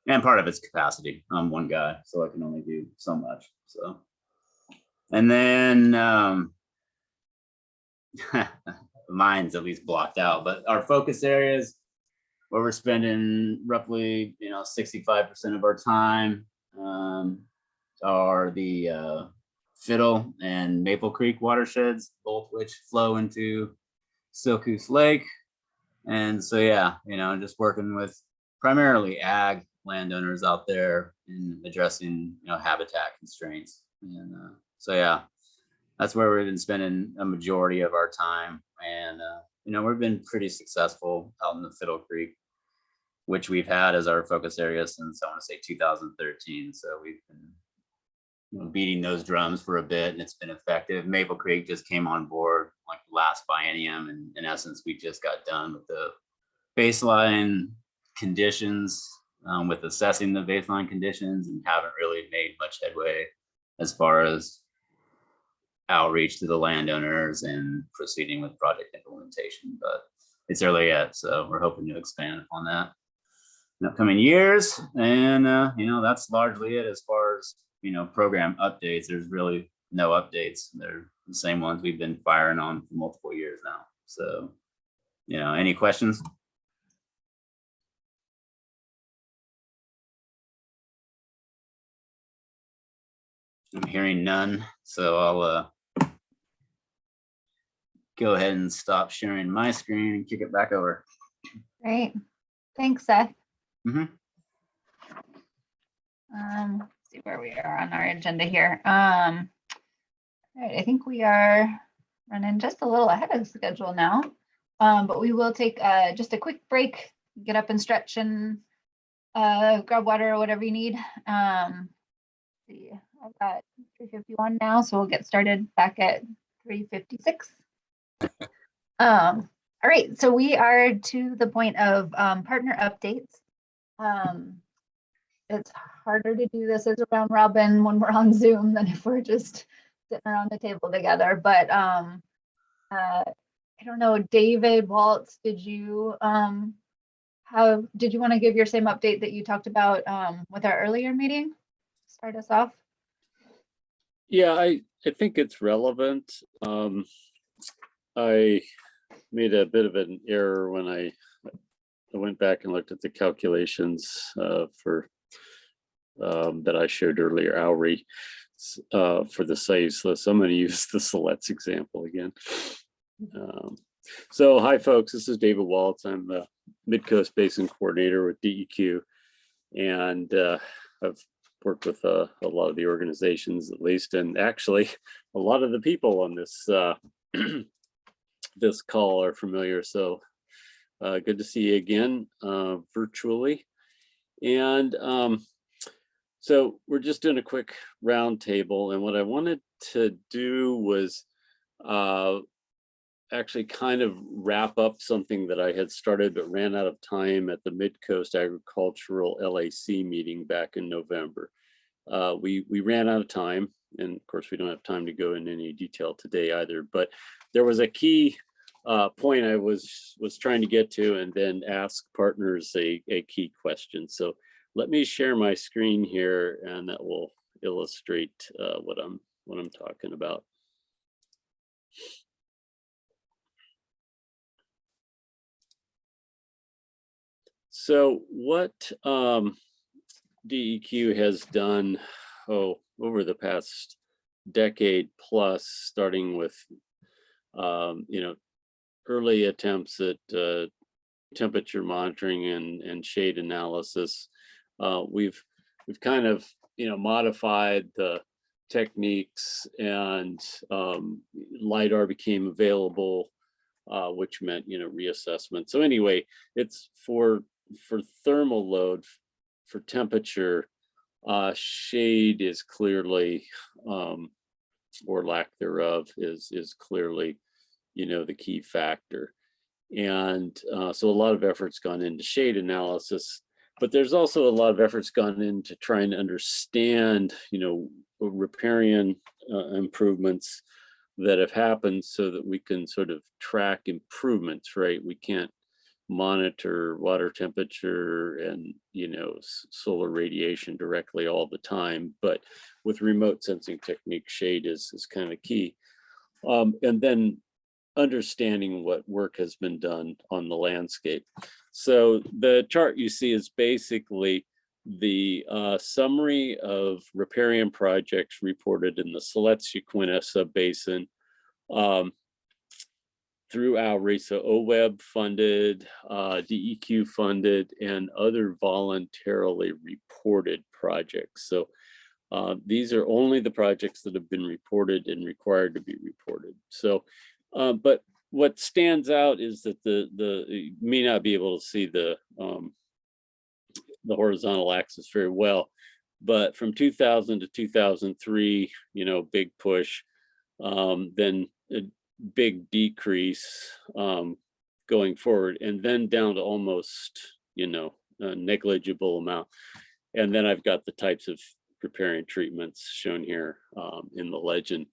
and part of it's capacity. I'm one guy, so I can only do so much. So, and then mine's at least blocked out, but our focus areas where we're spending roughly 65% of our time are the Fiddle and Maple Creek watersheds, both which flow into Silcoos Lake. And so, just working with primarily ag landowners out there in addressing, habitat constraints. And so, that's where we've been spending a majority of our time. And, we've been pretty successful out in the Fiddle Creek, which we've had as our focus area since, I want to say, 2013. So we've been beating those drums for a bit, and it's been effective. Maple Creek just came on board like last biennium, and in essence, we just got done with the baseline conditions, with assessing the baseline conditions, and haven't really made much headway as far as outreach to the landowners and proceeding with project implementation. But it's early yet, so we're hoping to expand upon that in upcoming years. And that's largely it as far as program updates. There's really no updates. They're the same ones we've been firing on for multiple years now. So any questions? I'm hearing none, so I'll go ahead and stop sharing my screen and kick it back over. Great. Thanks, Seth. Mm-hmm. Let's see where we are on our agenda here. All right, I think we are running just a little ahead of schedule now. But we will take just a quick break, get up and stretch and grab water or whatever you need. See, I've got 3:51 now, so we'll get started back at 3:56. All right, so we are to the point of partner updates. It's harder to do this as a round robin when we're on Zoom than if we're just sitting around the table together. But I don't know, David, Waltz, did you want to give your same update that you talked about with our earlier meeting? Start us off. Yeah, I think it's relevant. I made a bit of an error when I went back and looked at the calculations for that I showed earlier, Lowry, for the size. So I'm going to use the Siletz example again. So hi folks, this is David Waltz. I'm the Mid-Coast Basin Coordinator with DEQ, and I've worked with a lot of the organizations, at least, and actually a lot of the people on this this call are familiar. So good to see you again virtually. And so we're just doing a quick roundtable, and what I wanted to do was actually kind of wrap up something that I had started but ran out of time at the Mid-Coast Agricultural LAC meeting back in November. We ran out of time, and of course we don't have time to go into any detail today either, but there was a key point I was trying to get to, and then ask partners a key question. So let me share my screen here, and that will illustrate what I'm talking about. So what DEQ has done over the past decade plus, starting with early attempts at temperature monitoring and shade analysis, we've kind of modified the techniques, and LiDAR became available, which meant reassessment. So anyway, it's for thermal load, for temperature, shade is clearly, or lack thereof, is clearly the key factor. And so a lot of effort's gone into shade analysis, but there's also a lot of efforts gone into trying to understand riparian improvements that have happened, so that we can sort of track improvements, right? We can't monitor water temperature and solar radiation directly all the time, but with remote sensing techniques, shade is kind of key. And then understanding what work has been done on the landscape. So the chart you see is basically the summary of riparian projects reported in the Siletz-Yaquina subbasin through Lowry, so OWEB funded, DEQ funded, and other voluntarily reported projects. So these are only the projects that have been reported and required to be reported. So, but what stands out is that you may not be able to see the horizontal axis very well, but from 2000 to 2003, big push, then a big decrease going forward, and then down to almost, a negligible amount. And then I've got the types of riparian treatments shown here in the legend.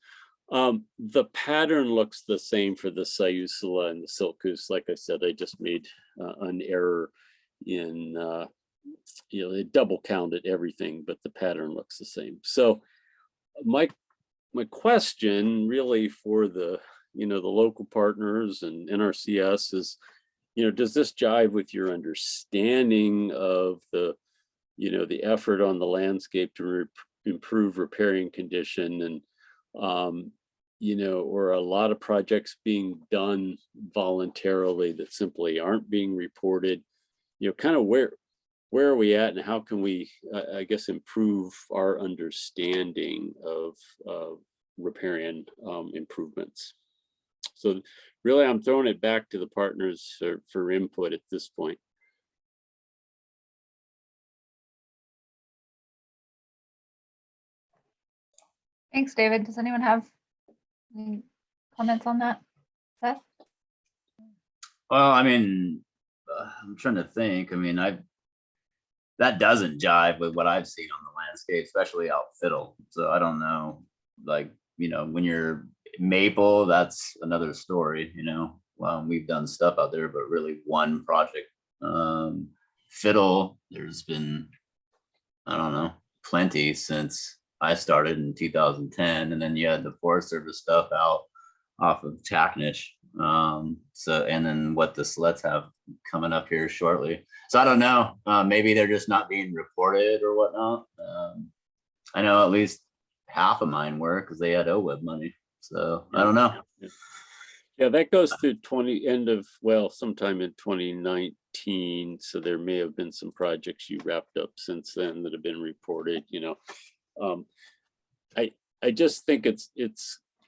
The pattern looks the same for the Siussula and the Silkus. Like I said, I just made an error in, they double counted everything, but the pattern looks the same. So my question really for the local partners and NRCS is, does this jive with your understanding of the effort on the landscape to improve riparian condition, and or a lot of projects being done voluntarily that simply aren't being reported? Kind of where are we at, and how can we, I guess, improve our understanding of riparian improvements? So really, I'm throwing it back to the partners for input at this point. Thanks, David. Does anyone have any comments on that? Seth? Well, I mean, I'm trying to think. I mean, that doesn't jive with what I've seen on the landscape, especially out Fiddle. So I don't know, like, you know, when you're Maple, that's another story, you know. Well, we've done stuff out there, but really one project. Fiddle, there's been, I don't know, plenty since I started in 2010, and then you had the Forest Service stuff out off of Chacnich. So, and then what the sleds have coming up here shortly. So I don't know, maybe they're just not being reported or whatnot. I know at least half of mine were because they had OWEB money. So I don't know. Yeah, that goes through sometime in 2019. So there may have been some projects you wrapped up since then that have been reported, you know. I just think it's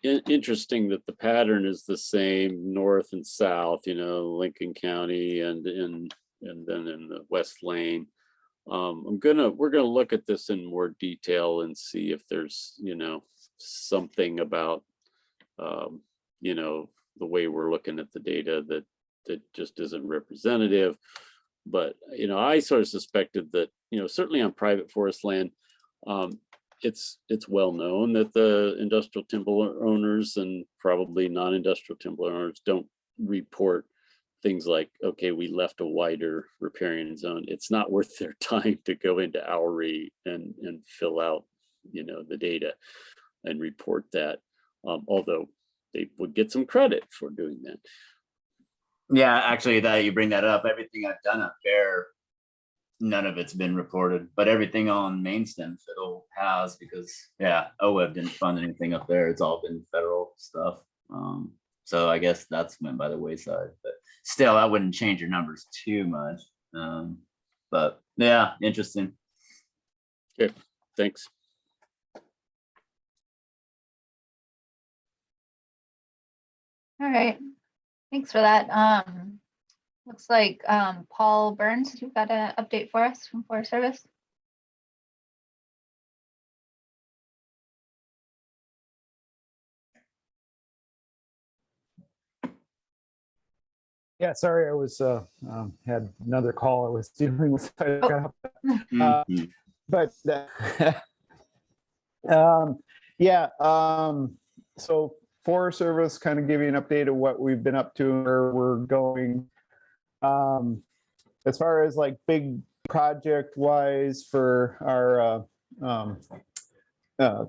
interesting that the pattern is the same north and south, you know, Lincoln County and then in the West Lane. We're gonna look at this in more detail and see if there's, you know, something about, you know, the way we're looking at the data that just isn't representative. But, you know, I sort of suspected that, you know, certainly on private forest land, it's well known that the industrial timber owners and probably non-industrial timber owners don't report things like, okay, we left a wider riparian zone. It's not worth their time to go into Owery and fill out, you know, the data and report that, although they would get some credit for doing that. Yeah, actually, that you bring that up, everything I've done up there, none of it's been reported, but everything on Main Stem Fiddle has, because yeah, OWEB didn't fund anything up there. It's all been federal stuff. So I guess that's went by the wayside, but still, that wouldn't change your numbers too much. But yeah, interesting. Okay, thanks. All right, thanks for that. Looks like Paul Burns, you've got an update for us from Forest Service. Yeah, sorry, I was had another call I was dealing with. Mhm. But so Forest Service, kind of give you an update of what we've been up to and where we're going. As far as like big project wise for our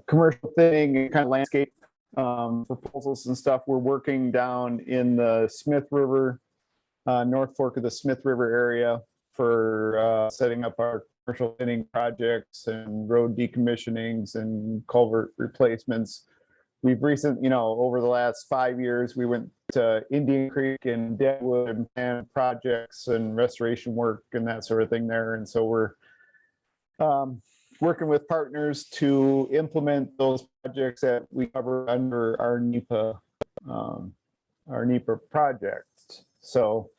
commercial thing and kind of landscape proposals and stuff, we're working down in the Smith River, North Fork of the Smith River area for setting up our commercial thinning projects and road decommissionings and culvert replacements. We've over the last 5 years, we went to Indian Creek and Deadwood and planned projects and restoration work and that sort of thing there. And so we're working with partners to implement those projects that we cover under our NEPA project. So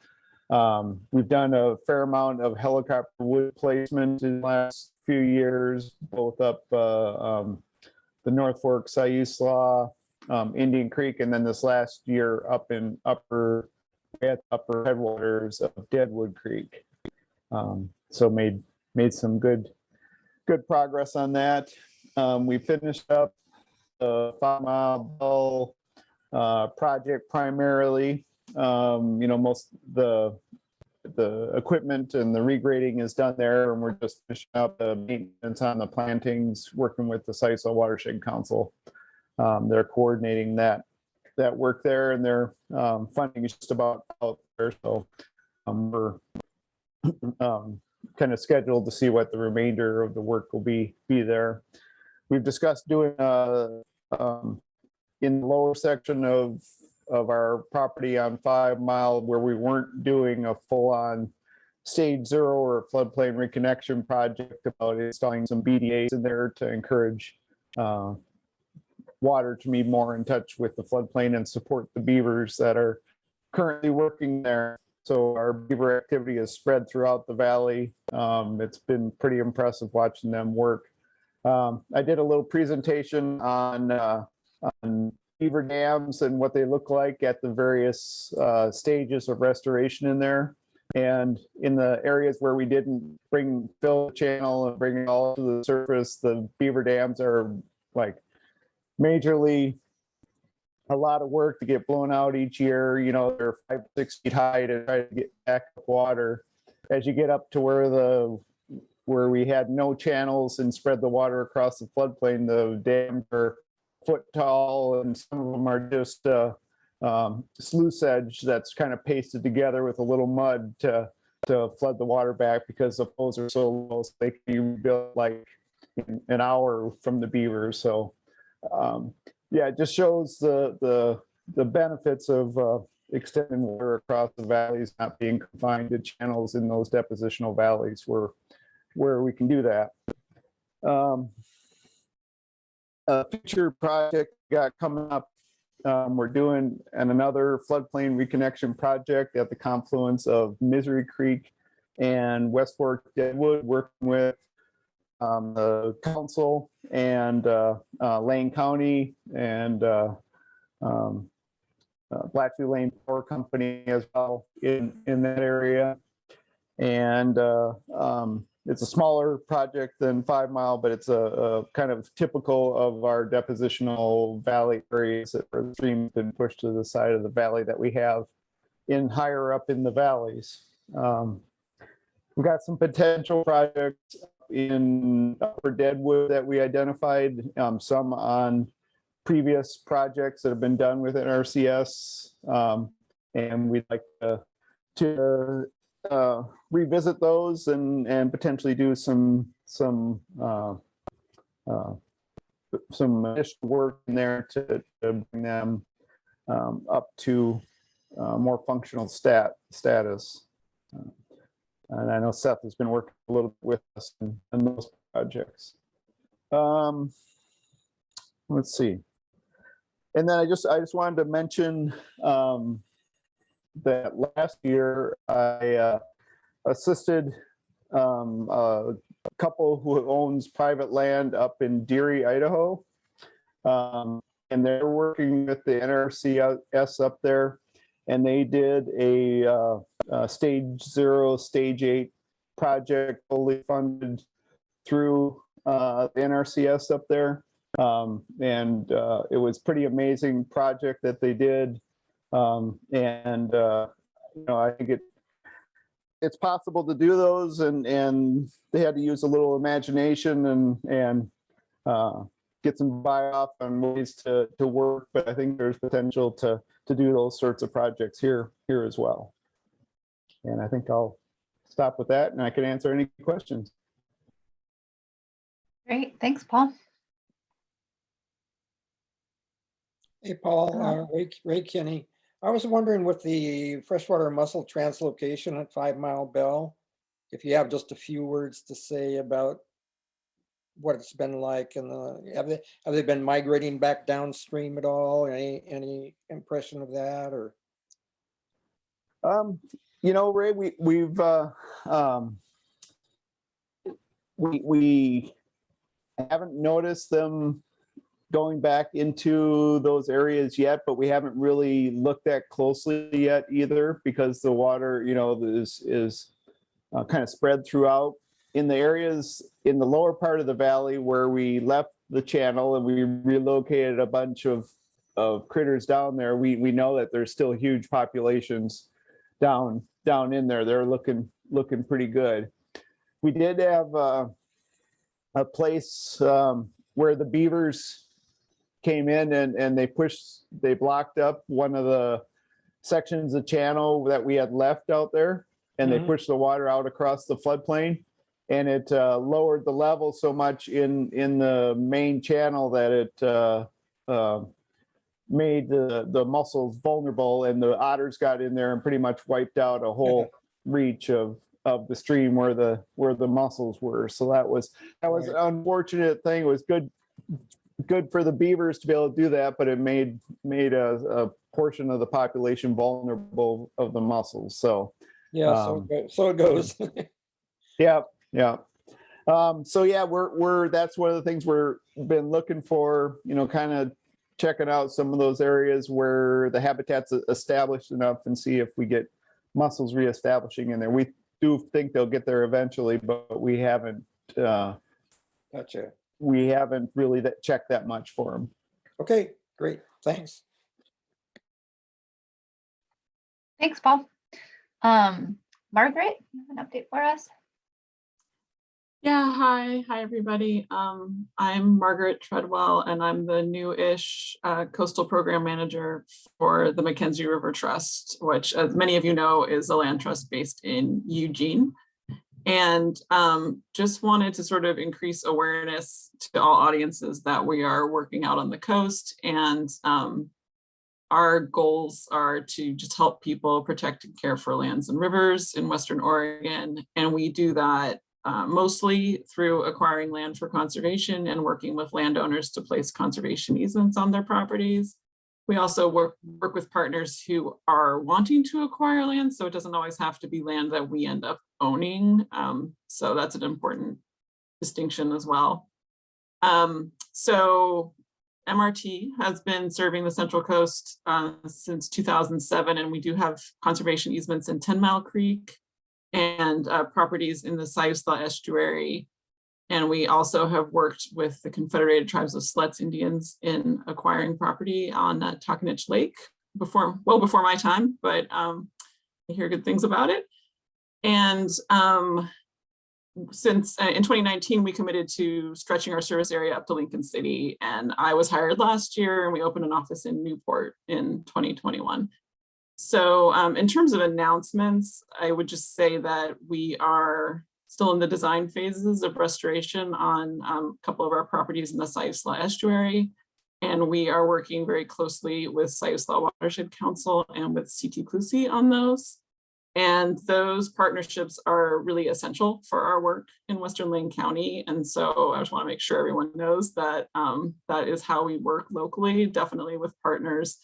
we've done a fair amount of helicopter wood placement in the last few years, both up the North Fork, Siuslaw, Indian Creek, and then this last year up in upper headwaters of Deadwood Creek. So made some good progress on that. We finished up the 5 Mile Bell project primarily. Most the equipment and the regrading is done there, and we're just finishing up the maintenance on the plantings, working with the Siuslaw Watershed Council. They're coordinating that work there, and their funding is just about out there. So we're kind of scheduled to see what the remainder of the work will be there. We've discussed doing in the lower section of our property on 5 Mile, where we weren't doing a full-on stage 0 or floodplain reconnection project, about installing some BDAs in there to encourage water to be more in touch with the floodplain and support the beavers that are currently working there. So our beaver activity is spread throughout the valley. It's been pretty impressive watching them work. I did a little presentation on beaver dams and what they look like at the various stages of restoration in there. And in the areas where we didn't fill the channel and bring it all to the surface, the beaver dams are like majorly a lot of work to get blown out each year. You know, they're 5 to 6 feet high to try to get back up water. As you get up to where we had no channels and spread the water across the floodplain, the dams are foot tall, and some of them are just sluice edge that's kind of pasted together with a little mud to flood the water back, because the flows are so low, so they can be rebuilt like in an hour from the beavers. So yeah, it just shows the benefits of extending water across the valleys, not being confined to channels in those depositional valleys where we can do that. A future project got coming up. We're doing another floodplain reconnection project at the confluence of Misery Creek and West Fork Deadwood, working with the council and Lane County and Blackview Lane Power Company as well in that area. And it's a smaller project than 5 Mile, but it's a kind of typical of our depositional valley areas where the stream's been pushed to the side of the valley that we have in higher up in the valleys. We've got some potential projects in Upper Deadwood that we identified, some on previous projects that have been done with NRCS, and we'd like to revisit those and potentially do some additional work in there to bring them up to more functional status. And I know Seth has been working a little bit with us in those projects. Let's see. And then I just wanted to mention that last year I assisted a couple who owns private land up in Deary, Idaho. And they're working with the NRCS up there, and they did a stage 0, stage 8 project fully funded through the NRCS up there. And it was pretty amazing project that they did. You know, I think it's possible to do those, and they had to use a little imagination and get some buy-off on ways to work, but I think there's potential to do those sorts of projects here as well. And I think I'll stop with that, and I can answer any questions. Great, thanks, Paul. Hey, Paul, Ray Kinney. I was wondering with the freshwater mussel translocation at 5 Mile Bell, if you have just a few words to say about what it's been like, and have they been migrating back downstream at all? Any impression of that, or? You know, Ray, we haven't noticed them going back into those areas yet, but we haven't really looked that closely yet either, because the water, you know, is kind of spread throughout. In the areas in the lower part of the valley where we left the channel and we relocated a bunch of critters down there, we know that there's still huge populations down in there. They're looking pretty good. We did have a place where the beavers came in and they blocked up one of the sections of channel that we had left out there, and they pushed the water out across the floodplain, and it lowered the level so much in the main channel that it made the mussels vulnerable, and the otters got in there and pretty much wiped out a whole reach of the stream where the mussels were. So that was an unfortunate thing. It was good good for the beavers to be able to do that, but it made a portion of the population vulnerable of the mussels. So Yeah, so it goes. yeah. So yeah, we're that's one of the things we're been looking for, kind of checking out some of those areas where the habitat's established enough and see if we get mussels reestablishing in there. We do think they'll get there eventually, but we haven't Gotcha. we haven't really checked that much for them. Okay, great. Thanks. Thanks, Paul. Margaret, you have an update for us? Yeah, hi everybody. I'm Margaret Treadwell, and I'm the new-ish coastal program manager for the Mackenzie River Trust, which, as many of you know, is a land trust based in Eugene. And just wanted to sort of increase awareness to all audiences that we are working out on the coast, and our goals are to just help people protect and care for lands and rivers in Western Oregon. And we do that mostly through acquiring land for conservation and working with landowners to place conservation easements on their properties. We also work with partners who are wanting to acquire land, so it doesn't always have to be land that we end up owning. So that's an important distinction as well. So MRT has been serving the Central Coast since 2007, and we do have conservation easements in 10 Mile Creek and properties in the Siuslaw Estuary. And we also have worked with the Confederated Tribes of Siletz Indians in acquiring property on Taconich Lake well before my time, but I hear good things about it. And since in 2019, we committed to stretching our service area up to Lincoln City, and I was hired last year, and we opened an office in Newport in 2021. So in terms of announcements, I would just say that we are still in the design phases of restoration on a couple of our properties in the Siuslaw Estuary. And we are working very closely with Siuslaw Watershed Council and with CT Clusie on those. And those partnerships are really essential for our work in Western Lane County. And so I just want to make sure everyone knows that that is how we work locally, definitely with partners.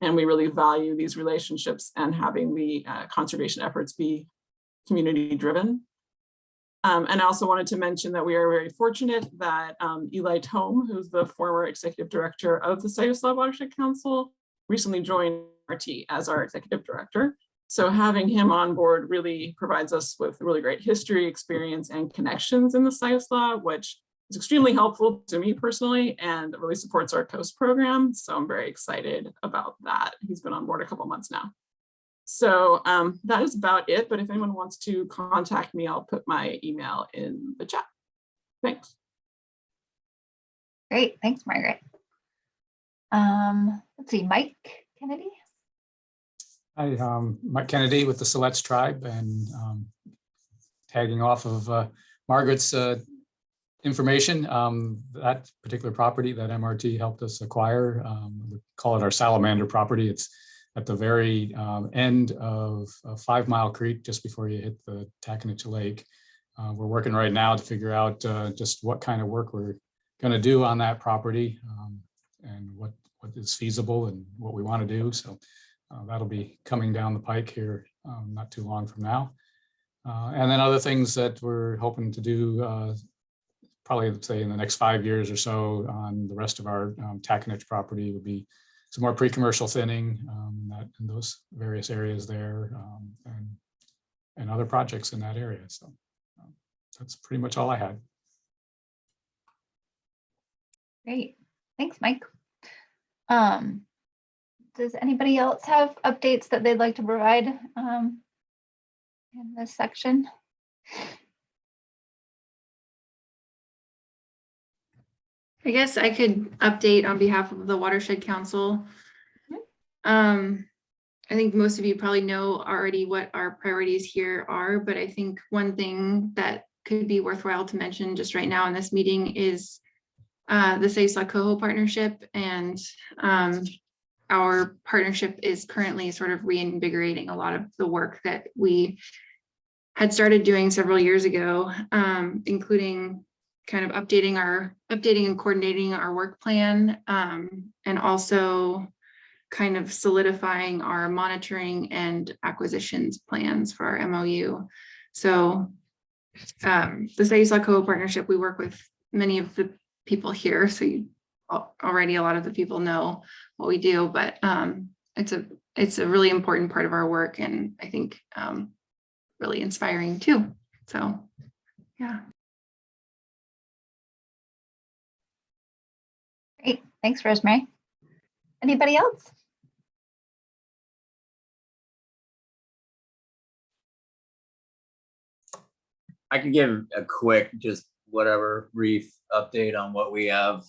And we really value these relationships and having the conservation efforts be community driven. And I also wanted to mention that we are very fortunate that Eli Tome, who's the former executive director of the Siuslaw Watershed Council, recently joined RT as our executive director. So having him on board really provides us with really great history, experience, and connections in the Siuslaw, which is extremely helpful to me personally and really supports our coast program. So I'm very excited about that. He's been on board a couple months now. So that is about it. But if anyone wants to contact me, I'll put my email in the chat. Thanks. Great, thanks, Margaret. Let's see, Mike Kennedy. Hi, Mike Kennedy with the Siletz Tribe, and tagging off of Margaret's information, that particular property that MRT helped us acquire, we call it our salamander property. It's at the very end of 5 Mile Creek, just before you hit the Taconich Lake. We're working right now to figure out just what kind of work we're going to do on that property, and what is feasible and what we want to do. So that'll be coming down the pike here not too long from now. And then other things that we're hoping to do probably, say, in the next 5 years or so on the rest of our Taconich property would be some more pre-commercial thinning in those various areas there, and other projects in that area. So that's pretty much all I had. Great, thanks, Mike. Does anybody else have updates that they'd like to provide in this section? I guess I could update on behalf of the Watershed Council. I think most of you probably know already what our priorities here are, but I think one thing that could be worthwhile to mention just right now in this meeting is the Siuslaw Coho partnership. And our partnership is currently sort of reinvigorating a lot of the work that we had started doing several years ago, including kind of updating and coordinating our work plan, and also kind of solidifying our monitoring and acquisitions plans for our MOU. So the Sayuslaco partnership, we work with many of the people here, so already a lot of the people know what we do, but it's a really important part of our work, and I think really inspiring too. So yeah. Great, thanks, Rosemary. Anybody else? I could give a quick, just whatever brief update on what we have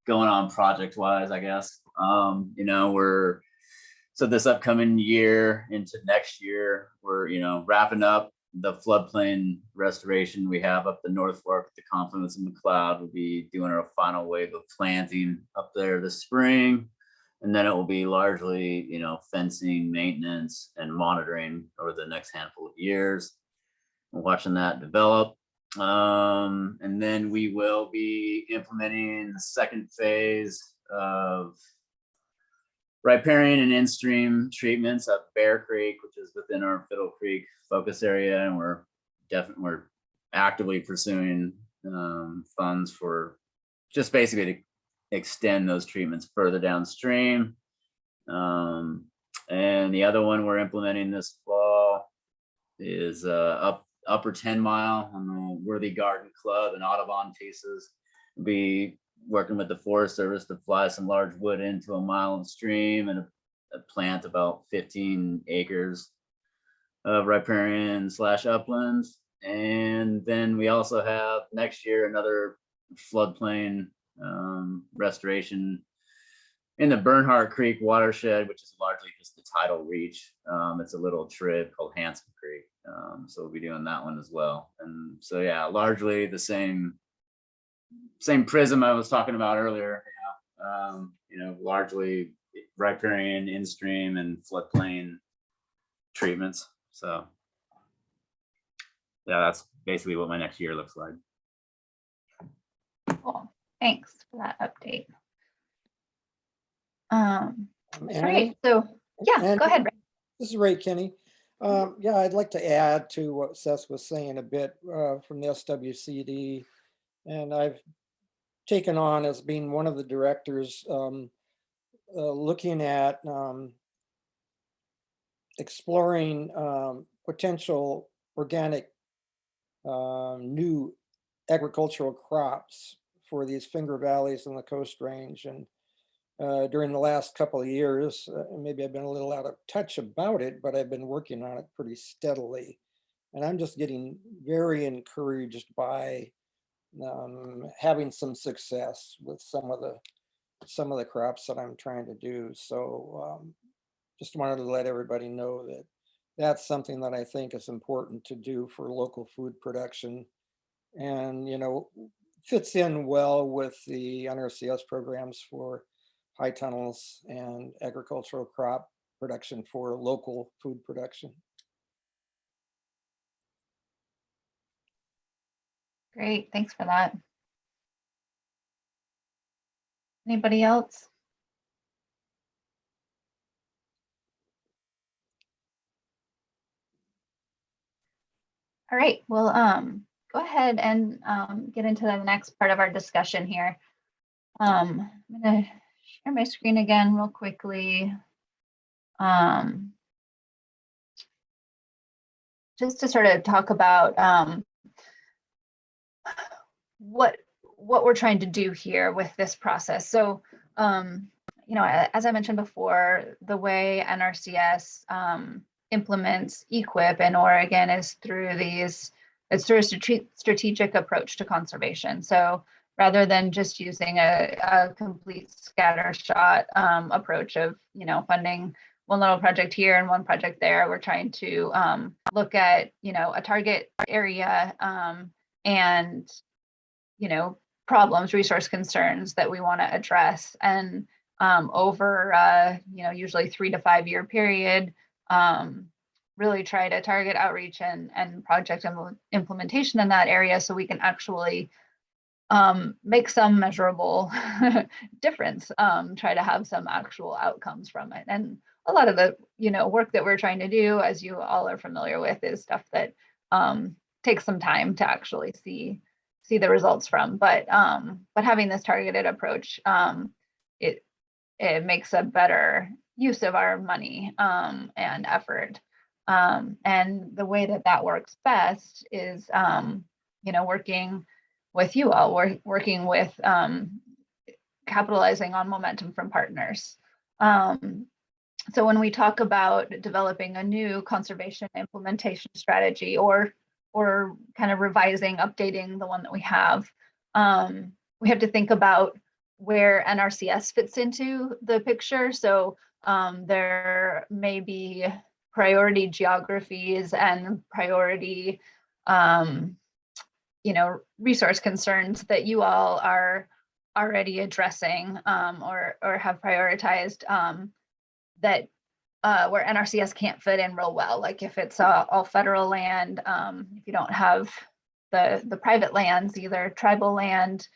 going on project wise, I guess. You know, so this upcoming year into next year, we're, you know, wrapping up the floodplain restoration we have up the North Fork at the confluence of McLeod. We'll be doing our final wave of planting up there this spring. And then it will be largely, you know, fencing, maintenance, and monitoring over the next handful of years. We're watching that develop. And then we will be implementing the second phase of riparian and in-stream treatments at Bear Creek, which is within our Fiddle Creek focus area. And we're actively pursuing funds for just basically to extend those treatments further downstream. And the other one we're implementing this fall is upper 10 mile on the Worthy Garden Club in Audubon pieces. We'll be working with the Forest Service to fly some large wood into a mile of stream and plant about 15 acres of riparian / uplands. And then we also have next year another floodplain restoration in the Bernhardt Creek watershed, which is largely just the tidal reach. It's a little trib called Hanson Creek. So we'll be doing that one as well. And so, yeah, largely the same prism I was talking about earlier, you know, largely riparian, in-stream, and floodplain treatments. So yeah, that's basically what my next year looks like. Cool. Thanks for that update. All right, so yeah, go ahead, Ray. This is Ray Kinney. Yeah, I'd like to add to what Seth was saying a bit from the SWCD. And I've taken on as being one of the directors looking at exploring potential organic new agricultural crops for these finger valleys in the Coast Range. And during the last couple of years, maybe I've been a little out of touch about it, but I've been working on it pretty steadily. And I'm just getting very encouraged by having some success with some of the crops that I'm trying to do. So just wanted to let everybody know that that's something that I think is important to do for local food production, and, you know, fits in well with the NRCS programs for high tunnels and agricultural crop production for local food production. Great, thanks for that. Anybody else? All right, well, go ahead and get into the next part of our discussion here. I'm gonna share my screen again real quickly. Just to sort of talk about what we're trying to do here with this process. So, you know, as I mentioned before, the way NRCS implements EQIP in Oregon is through it's through a strategic approach to conservation. So rather than just using a complete scattershot approach of, you know, funding one little project here and one project there, we're trying to look at, you know, a target area and, you know, problems, resource concerns that we want to address, and over you know, usually 3 to 5 year period, really try to target outreach and project implementation in that area, so we can actually make some measurable difference, try to have some actual outcomes from it. And a lot of the, work that we're trying to do, as you all are familiar with, is stuff that takes some time to actually see the results from. But having this targeted approach, it makes a better use of our money and effort. And the way that works best is, working with you all, working with capitalizing on momentum from partners. So when we talk about developing a new conservation implementation strategy, or kind of revising, updating the one that we have to think about where NRCS fits into the picture. So there may be priority geographies and priority resource concerns that you all are already addressing or have prioritized that where NRCS can't fit in real well. Like if it's all federal land, if you don't have the private lands, either tribal land,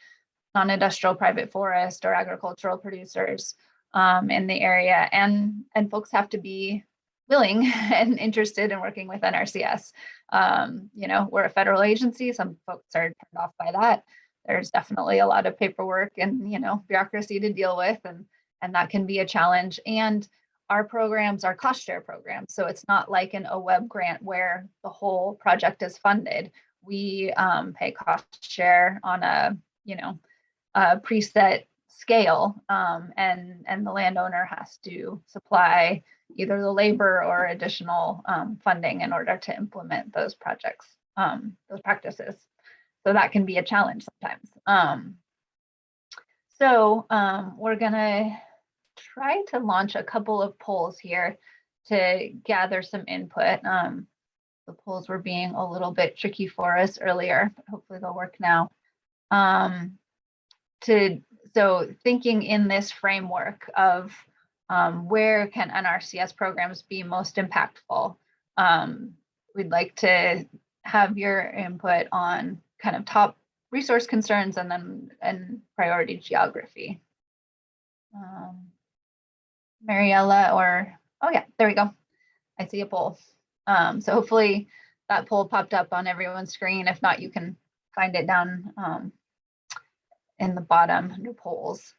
non-industrial private forest, or agricultural producers in the area, and folks have to be willing and interested in working with NRCS. We're a federal agency. Some folks are turned off by that. There's definitely a lot of paperwork and bureaucracy to deal with, and that can be a challenge. And our programs are cost share programs, so it's not like an OWEB grant where the whole project is funded. We pay cost share on a preset scale, and the landowner has to supply either the labor or additional funding in order to implement those projects, those practices. So that can be a challenge sometimes. So we're gonna try to launch a couple of polls here to gather some input. The polls were being a little bit tricky for us earlier, but hopefully they'll work now. So thinking in this framework of where can NRCS programs be most impactful, we'd like to have your input on kind of top resource concerns and priority geography. Mariella, oh yeah, there we go. I see a poll. So hopefully that poll popped up on everyone's screen. If not, you can find it down in the bottom under polls.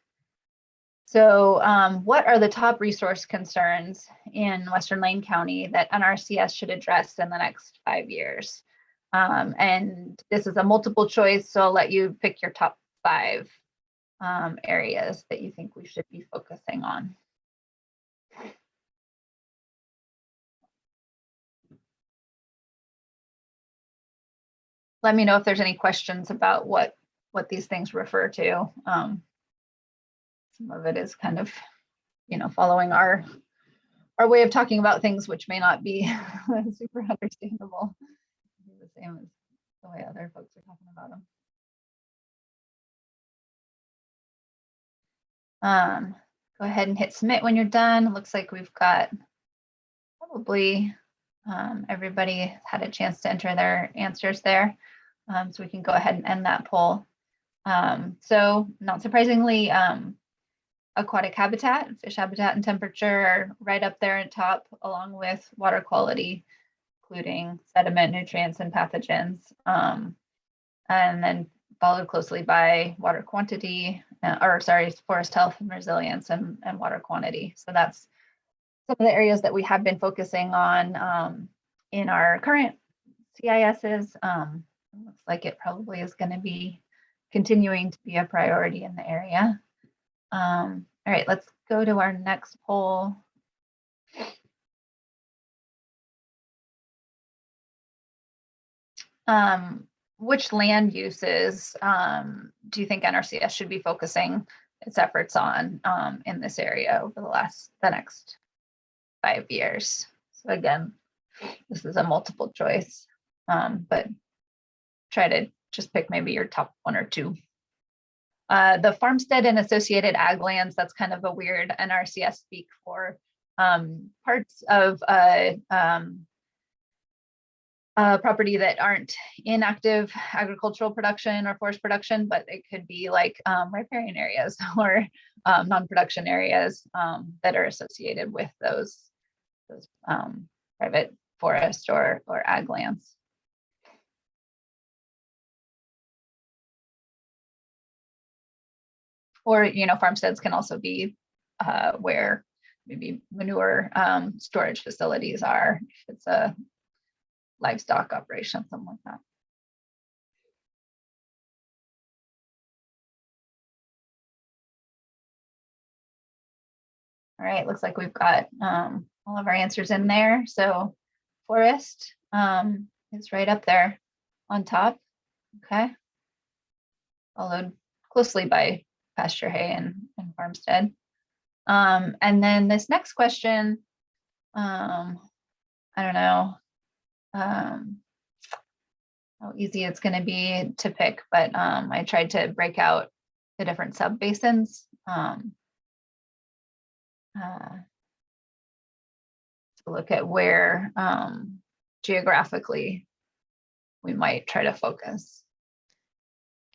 So what are the top resource concerns in Western Lane County that NRCS should address in the next 5 years? And this is a multiple choice, so I'll let you pick your top 5 areas that you think we should be focusing on. Let me know if there's any questions about what these things refer to. Some of it is kind of, following our way of talking about things, which may not be super understandable. The same as the way other folks are talking about them. Go ahead and hit submit when you're done. It looks like we've got probably everybody had a chance to enter their answers there. So we can go ahead and end that poll. So not surprisingly, aquatic habitat, fish habitat and temperature are right up there at top, along with water quality, including sediment, nutrients, and pathogens. And then followed closely by water quantity, forest health and resilience and water quantity. So that's some of the areas that we have been focusing on in our current CISs. Looks like it probably is going to be continuing to be a priority in the area. All right, let's go to our next poll. Which land uses do you think NRCS should be focusing its efforts on in this area over the next 5 years? So again, this is a multiple choice, but try to just pick maybe your top 1 or 2. The farmstead and associated ag lands, that's kind of a weird NRCS speak for parts of property that aren't in active agricultural production or forest production, but it could be like riparian areas or non-production areas that are associated with those private forest or ag lands. Or, farmsteads can also be where maybe manure storage facilities are, if it's a livestock operation, something like that. All right, looks like we've got all of our answers in there. So forest is right up there on top. Okay. Followed closely by pasture hay and farmstead. And then this next question, I don't know how easy it's going to be to pick, but I tried to break out the different sub basins to look at where geographically we might try to focus.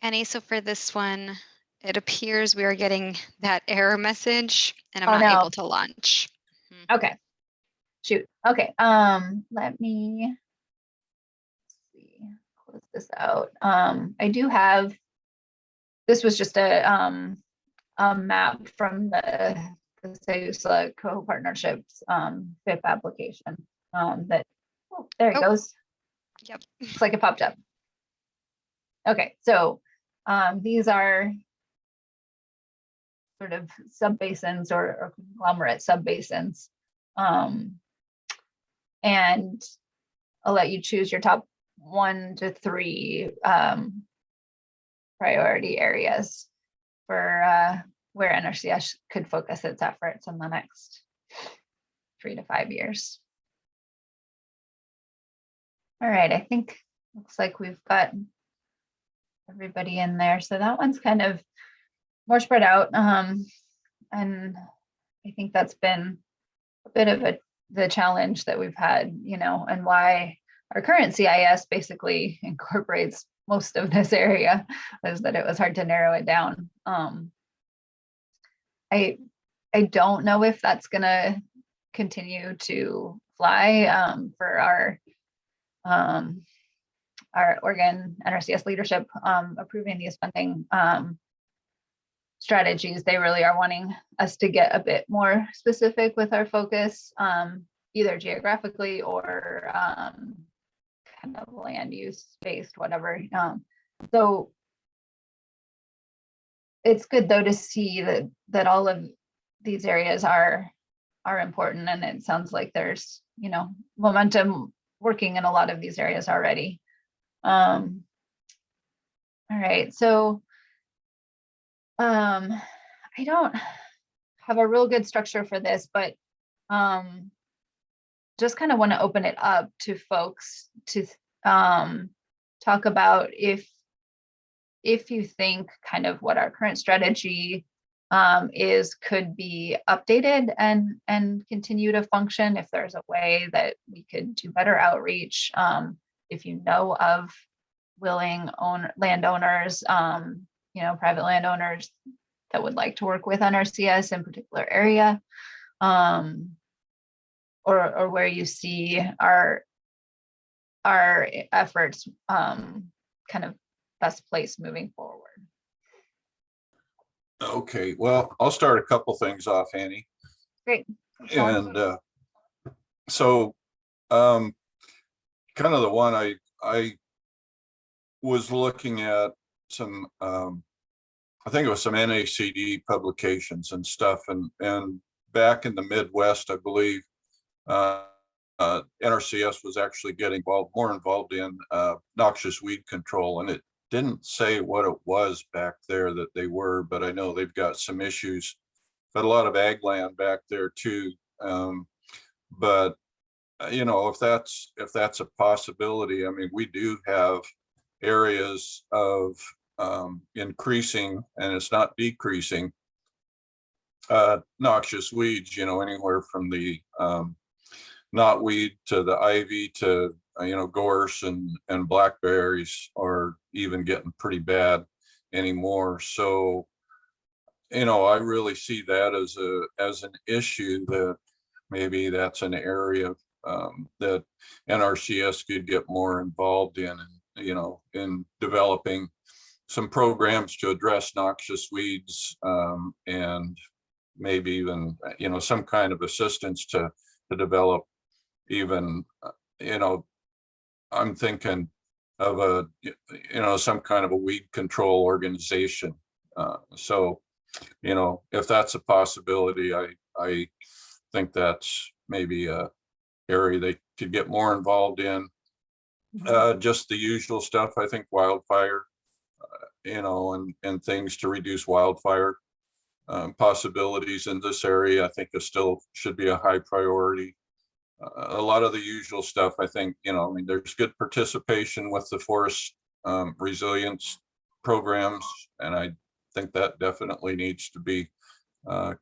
Annie, so for this one, it appears we are getting that error message and I'm Oh, not no. able to launch. Okay. Shoot. Okay. Let me see. Close this out. I do have. This was just a map from the Sayusla co-partnerships FIP application. That. Oh, there it goes. Yep. Looks like it popped up. Okay, so these are sort of subbasins or conglomerate subbasins. And I'll let you choose your top 1 to 3 priority areas for where NRCS could focus its efforts in the next 3 to 5 years. All right, I think looks like we've got everybody in there. So that one's kind of more spread out. And I think that's been a bit of the challenge that we've had, and why our current CIS basically incorporates most of this area, was that it was hard to narrow it down. I don't know if that's gonna continue to fly for our Oregon NRCS leadership approving these funding strategies. They really are wanting us to get a bit more specific with our focus, either geographically or kind of land use based, whatever. So it's good though to see that all of these areas are important, and it sounds like there's momentum working in a lot of these areas already. All right, so I don't have a real good structure for this, but just kind of want to open it up to folks to talk about if you think kind of what our current strategy could be updated and continue to function, if there's a way that we could do better outreach, if you know of willing landowners, private landowners that would like to work with NRCS in a particular area, or where you see our efforts kind of best place moving forward. Okay, well, I'll start a couple things off, Annie. Great. And so kind of the one I was looking at some I think it was some NACD publications and stuff, and back in the Midwest, I believe NRCS was actually getting more involved in noxious weed control, and it didn't say what it was back there that they were, but I know they've got some issues, but a lot of ag land back there too. But if that's a possibility, I mean, we do have areas of increasing, and it's not decreasing, noxious weeds, anywhere from the knotweed to the ivy to gorse and blackberries are even getting pretty bad anymore. So, I really see that as an issue that maybe that's an area that NRCS could get more involved in, in developing some programs to address noxious weeds, and maybe even, some kind of assistance to develop even, I'm thinking of some kind of a weed control organization. So, if that's a possibility, I think that's maybe a area they could get more involved in. Just the usual stuff, I think wildfire, and things to reduce wildfire possibilities in this area, I think is still should be a high priority. A lot of the usual stuff, I think, there's good participation with the forest resilience programs, and I think that definitely needs to be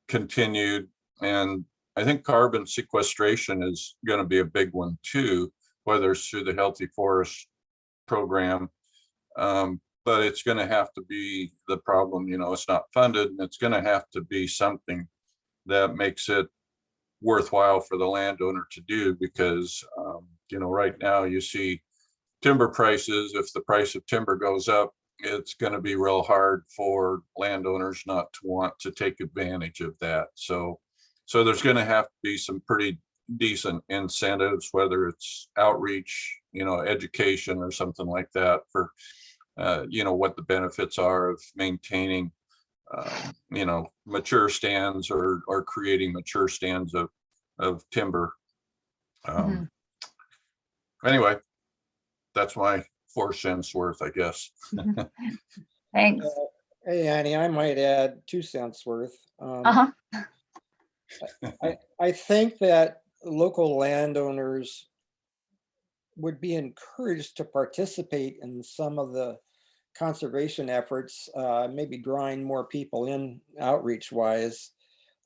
continued. And I think carbon sequestration is going to be a big one too, whether it's through the Healthy Forest program. But it's going to have to be the problem, it's not funded, and it's going to have to be something that makes it worthwhile for the landowner to do, because, right now you see timber prices. If the price of timber goes up, it's going to be real hard for landowners not to want to take advantage of that. So there's going to have to be some pretty decent incentives, whether it's outreach, education or something like that, for what the benefits are of maintaining mature stands or creating mature stands of timber. Anyway, that's my 4 cents worth, I guess. Thanks. Hey, Annie, I might add 2 cents worth. I think that local landowners would be encouraged to participate in some of the conservation efforts, maybe drawing more people in outreach wise,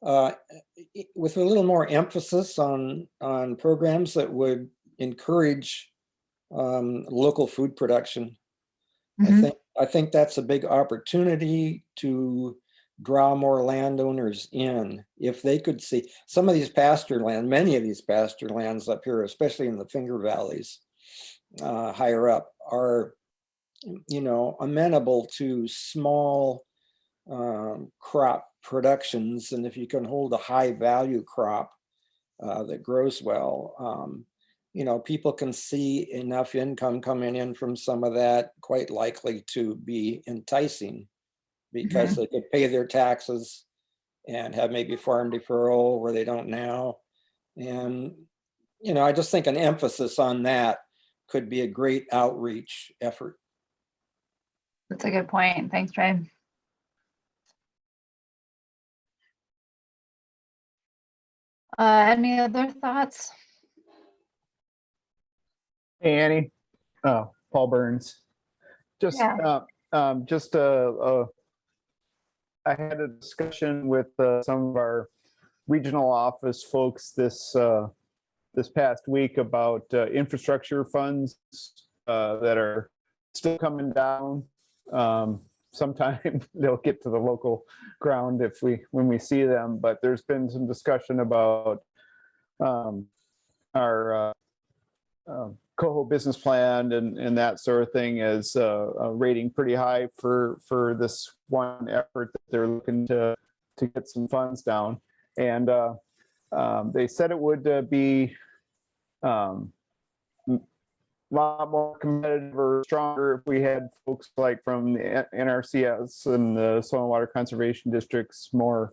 with a little more emphasis on programs that would encourage local food production. I think that's a big opportunity to draw more landowners in. If they could see some of these pasture land, many of these pasture lands up here, especially in the Finger Valleys, higher up, are amenable to small crop productions. And if you can hold a high value crop that grows well, people can see enough income coming in from some of that, quite likely to be enticing, because they could pay their taxes and have maybe farm deferral where they don't now. And, I just think an emphasis on that could be a great outreach effort. That's a good point. Thanks, Trey. Any other thoughts? Hey, Annie. Oh, Paul Burns. I had a discussion with some of our regional office folks this past week about infrastructure funds that are still coming down. Sometime they'll get to the local ground when we see them, but there's been some discussion about our Coho business plan and that sort of thing as a rating pretty high for this one effort that they're looking to get some funds down. And they said it would be a lot more competitive or stronger if we had folks like from the NRCS and the Soil and Water Conservation Districts more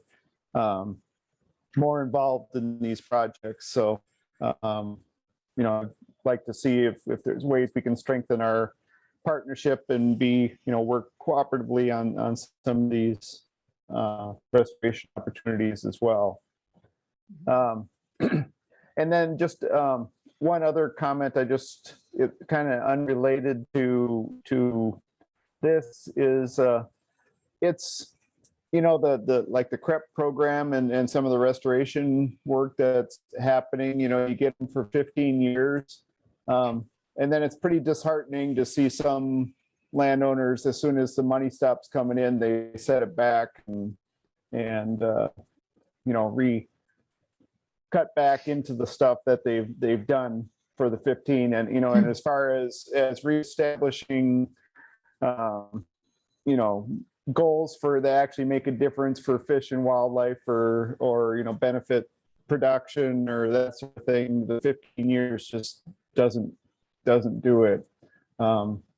involved in these projects. So, I'd like to see if there's ways we can strengthen our partnership and work cooperatively on some of these restoration opportunities as well. And then just one other comment, it kind of unrelated to this is it's the CREP program and some of the restoration work that's happening, you get them for 15 years. and then it's pretty disheartening to see some landowners, as soon as the money stops coming in, they set it back and you know, cut back into the stuff that they've done for the 15. And, you know, and as far as reestablishing, you know, goals for that actually make a difference for fish and wildlife, or, you know, benefit production or that sort of thing, the 15 years just doesn't do it.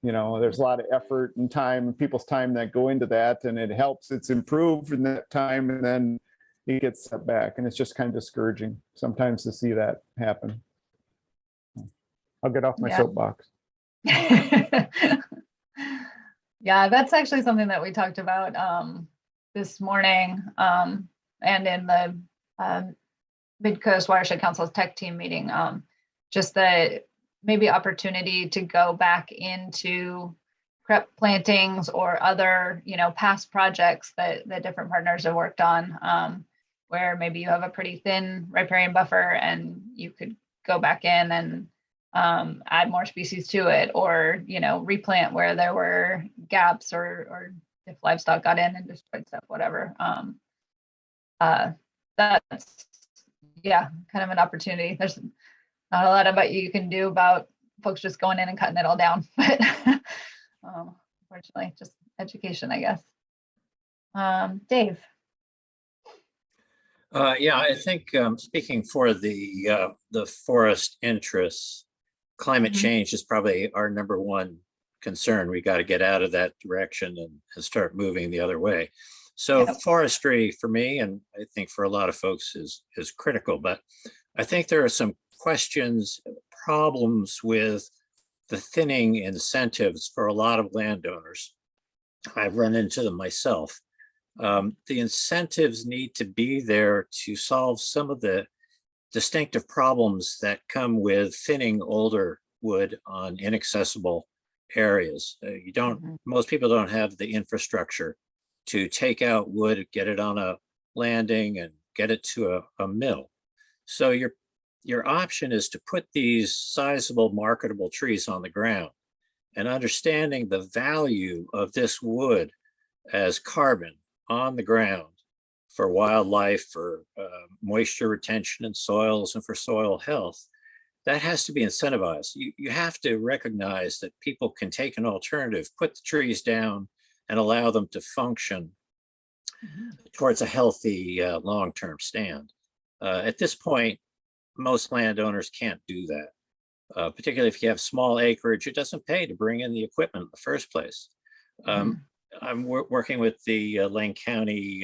You know, there's a lot of effort and time and people's time that go into that, and it helps. It's improved in that time, and then it gets set back, and it's just kind of discouraging sometimes to see that happen. I'll get off my soapbox. Yeah, that's actually something that we talked about this morning, and in the Mid-Coast Watershed Council's tech team meeting, just the maybe opportunity to go back into prep plantings or other, you know, past projects that different partners have worked on, where maybe you have a pretty thin riparian buffer and you could go back in and add more species to it, or, you know, replant where there were gaps, or if livestock got in and destroyed stuff, whatever. That's, yeah, kind of an opportunity. There's not a lot about you can do about folks just going in and cutting it all down, but unfortunately, just education, I guess. Dave. Yeah, I think speaking for the forest interests, climate change is probably our #1 concern. We got to get out of that direction and start moving the other way. So forestry for me, and I think for a lot of folks, is critical. But I think there are some questions, problems with the thinning incentives for a lot of landowners. I've run into them myself. The incentives need to be there to solve some of the distinctive problems that come with thinning older wood on inaccessible areas. Most people don't have the infrastructure to take out wood, get it on a landing and get it to a mill. So your option is to put these sizable marketable trees on the ground, and understanding the value of this wood as carbon on the ground for wildlife, for moisture retention in soils, and for soil health, that has to be incentivized. You have to recognize that people can take an alternative, put the trees down, and allow them to function towards a healthy long-term stand. At this point, most landowners can't do that. Particularly if you have small acreage, it doesn't pay to bring in the equipment in the first place. I'm working with the Lane County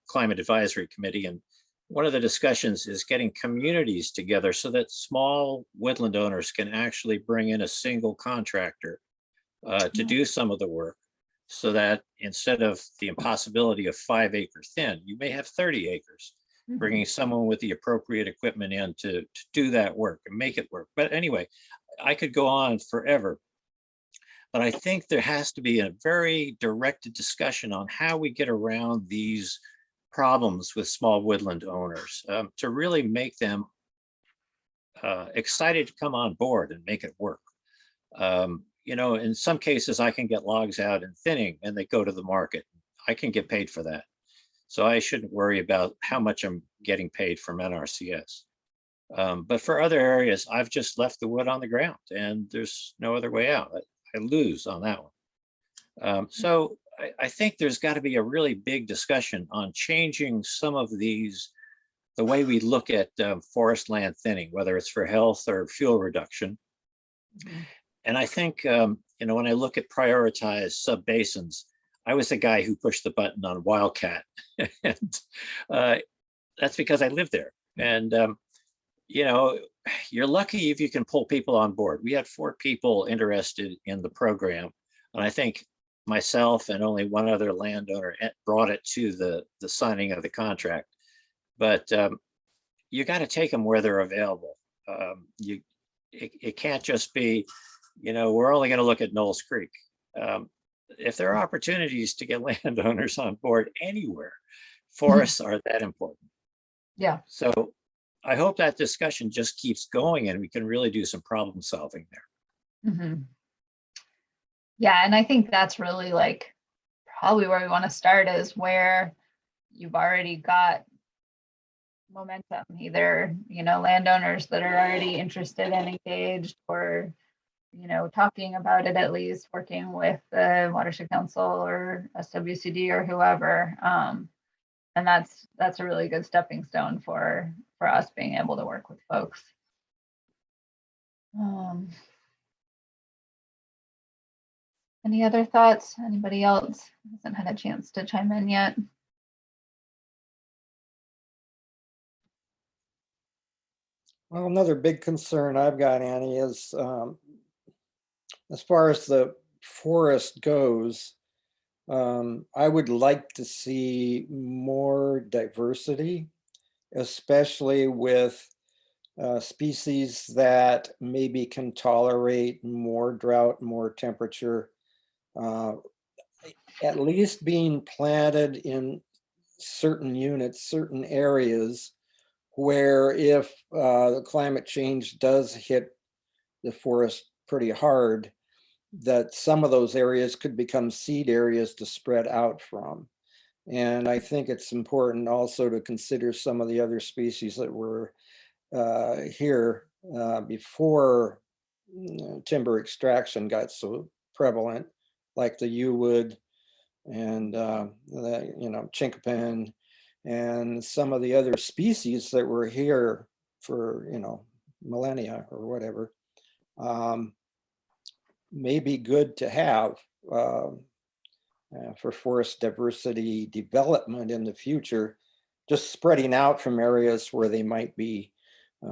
Climate Advisory Committee, and one of the discussions is getting communities together so that small woodland owners can actually bring in a single contractor to do some of the work, so that instead of the impossibility of 5 acre thin, you may have 30 acres, bringing someone with the appropriate equipment in to do that work and make it work. But anyway, I could go on forever. But I think there has to be a very directed discussion on how we get around these problems with small woodland owners to really make them excited to come on board and make it work. You know, in some cases, I can get logs out and thinning and they go to the market. I can get paid for that. So I shouldn't worry about how much I'm getting paid from NRCS. But for other areas, I've just left the wood on the ground and there's no other way out. I lose on that one. So I think there's got to be a really big discussion on changing some of these, the way we look at forest land thinning, whether it's for health or fuel reduction. And I think, you know, when I look at prioritized sub-basins, I was the guy who pushed the button on Wildcat. And that's because I live there. And, you know, you're lucky if you can pull people on board. We had 4 people interested in the program. And I think myself and only one other landowner brought it to the signing of the contract. But you got to take them where they're available. It can't just be, you know, we're only going to look at Knowles Creek. If there are opportunities to get landowners on board anywhere, forests are that important. Yeah. So I hope that discussion just keeps going and we can really do some problem solving there. Mhm. Yeah, and I think that's really like probably where we want to start is where you've already got momentum, either, landowners that are already interested and engaged, or, talking about it, at least working with the Watershed Council or SWCD or whoever. And that's a really good stepping stone for us being able to work with folks. Any other thoughts? Anybody else hasn't had a chance to chime in yet? Well, another big concern I've got, Annie, is as far as the forest goes, I would like to see more diversity, especially with species that maybe can tolerate more drought, more temperature, at least being planted in certain units, certain areas where if the climate change does hit the forest pretty hard, that some of those areas could become seed areas to spread out from. And I think it's important also to consider some of the other species that were here before timber extraction got so prevalent, like the yew wood and chinkapin, and some of the other species that were here for millennia or whatever. May be good to have for forest diversity development in the future, just spreading out from areas where they might be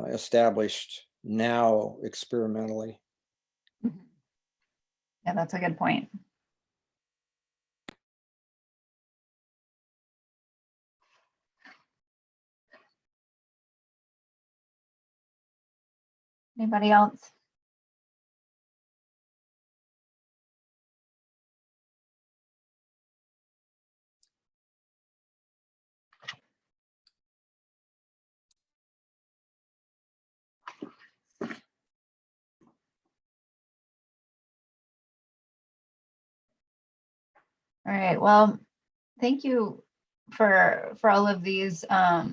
established now experimentally. Yeah, that's a good point. Anybody else? All right, well, thank you for all of these. Oh,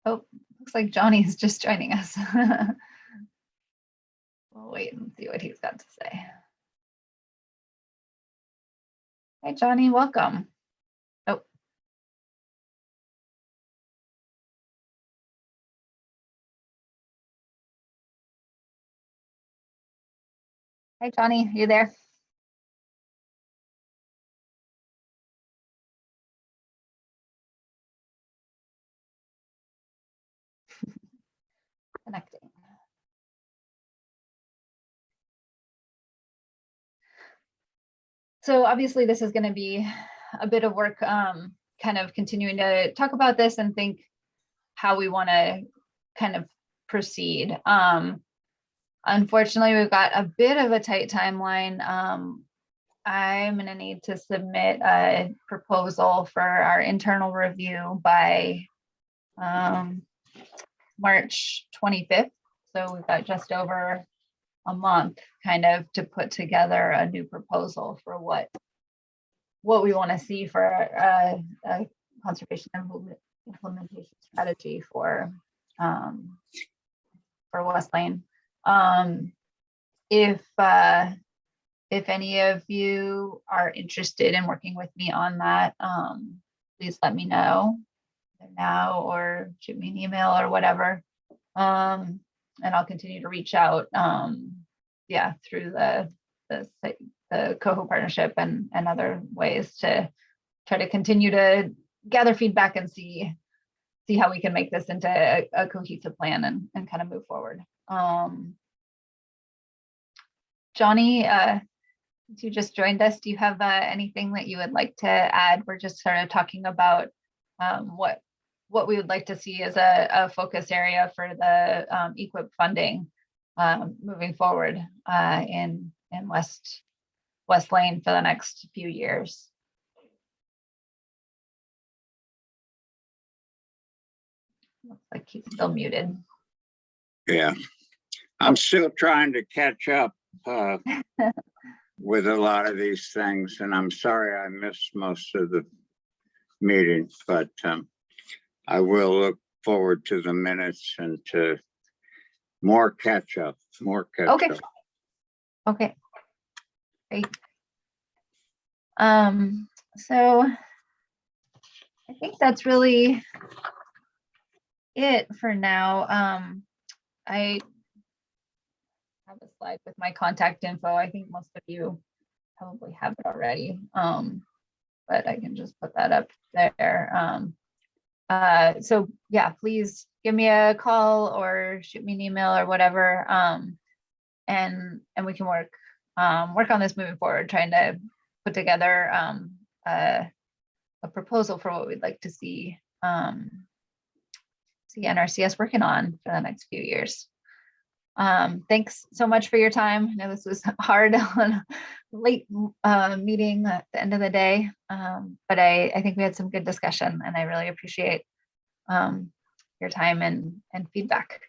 looks like Johnny is just joining us. We'll wait and see what he's got to say. Hi, Johnny, welcome. Oh. Hi, Johnny, you there? Connecting. So obviously this is going to be a bit of work, kind of continuing to talk about this and think how we want to kind of proceed. Unfortunately, we've got a bit of a tight timeline. I'm going to need to submit a proposal for our internal review by March 25th. So we've got just over a month kind of to put together a new proposal for what we want to see for a conservation implementation strategy for West Lane. If any of you are interested in working with me on that, please let me know now or shoot me an email or whatever. And I'll continue to reach out, through the Coho partnership and other ways to try to continue to gather feedback and see how we can make this into a cohesive plan and kind of move forward. Johnny, you just joined us. Do you have anything that you would like to add? We're just sort of talking about what we would like to see as a focus area for the EQIP funding moving forward in West Lane for the next few years. Looks like he's still muted. Yeah, I'm still trying to catch up with a lot of these things, and I'm sorry I missed most of the meetings, but I will look forward to the minutes and to more catch up, Okay. Okay. Great. So I think that's really it for now. I have a slide with my contact info. I think most of you probably have it already, but I can just put that up there. So yeah, please give me a call or shoot me an email or whatever, and we can work on this moving forward, trying to put together a proposal for what we'd like to see NRCS working on for the next few years. Thanks so much for your time. I know this was hard on a late meeting at the end of the day, but I think we had some good discussion, and I really appreciate your time and feedback.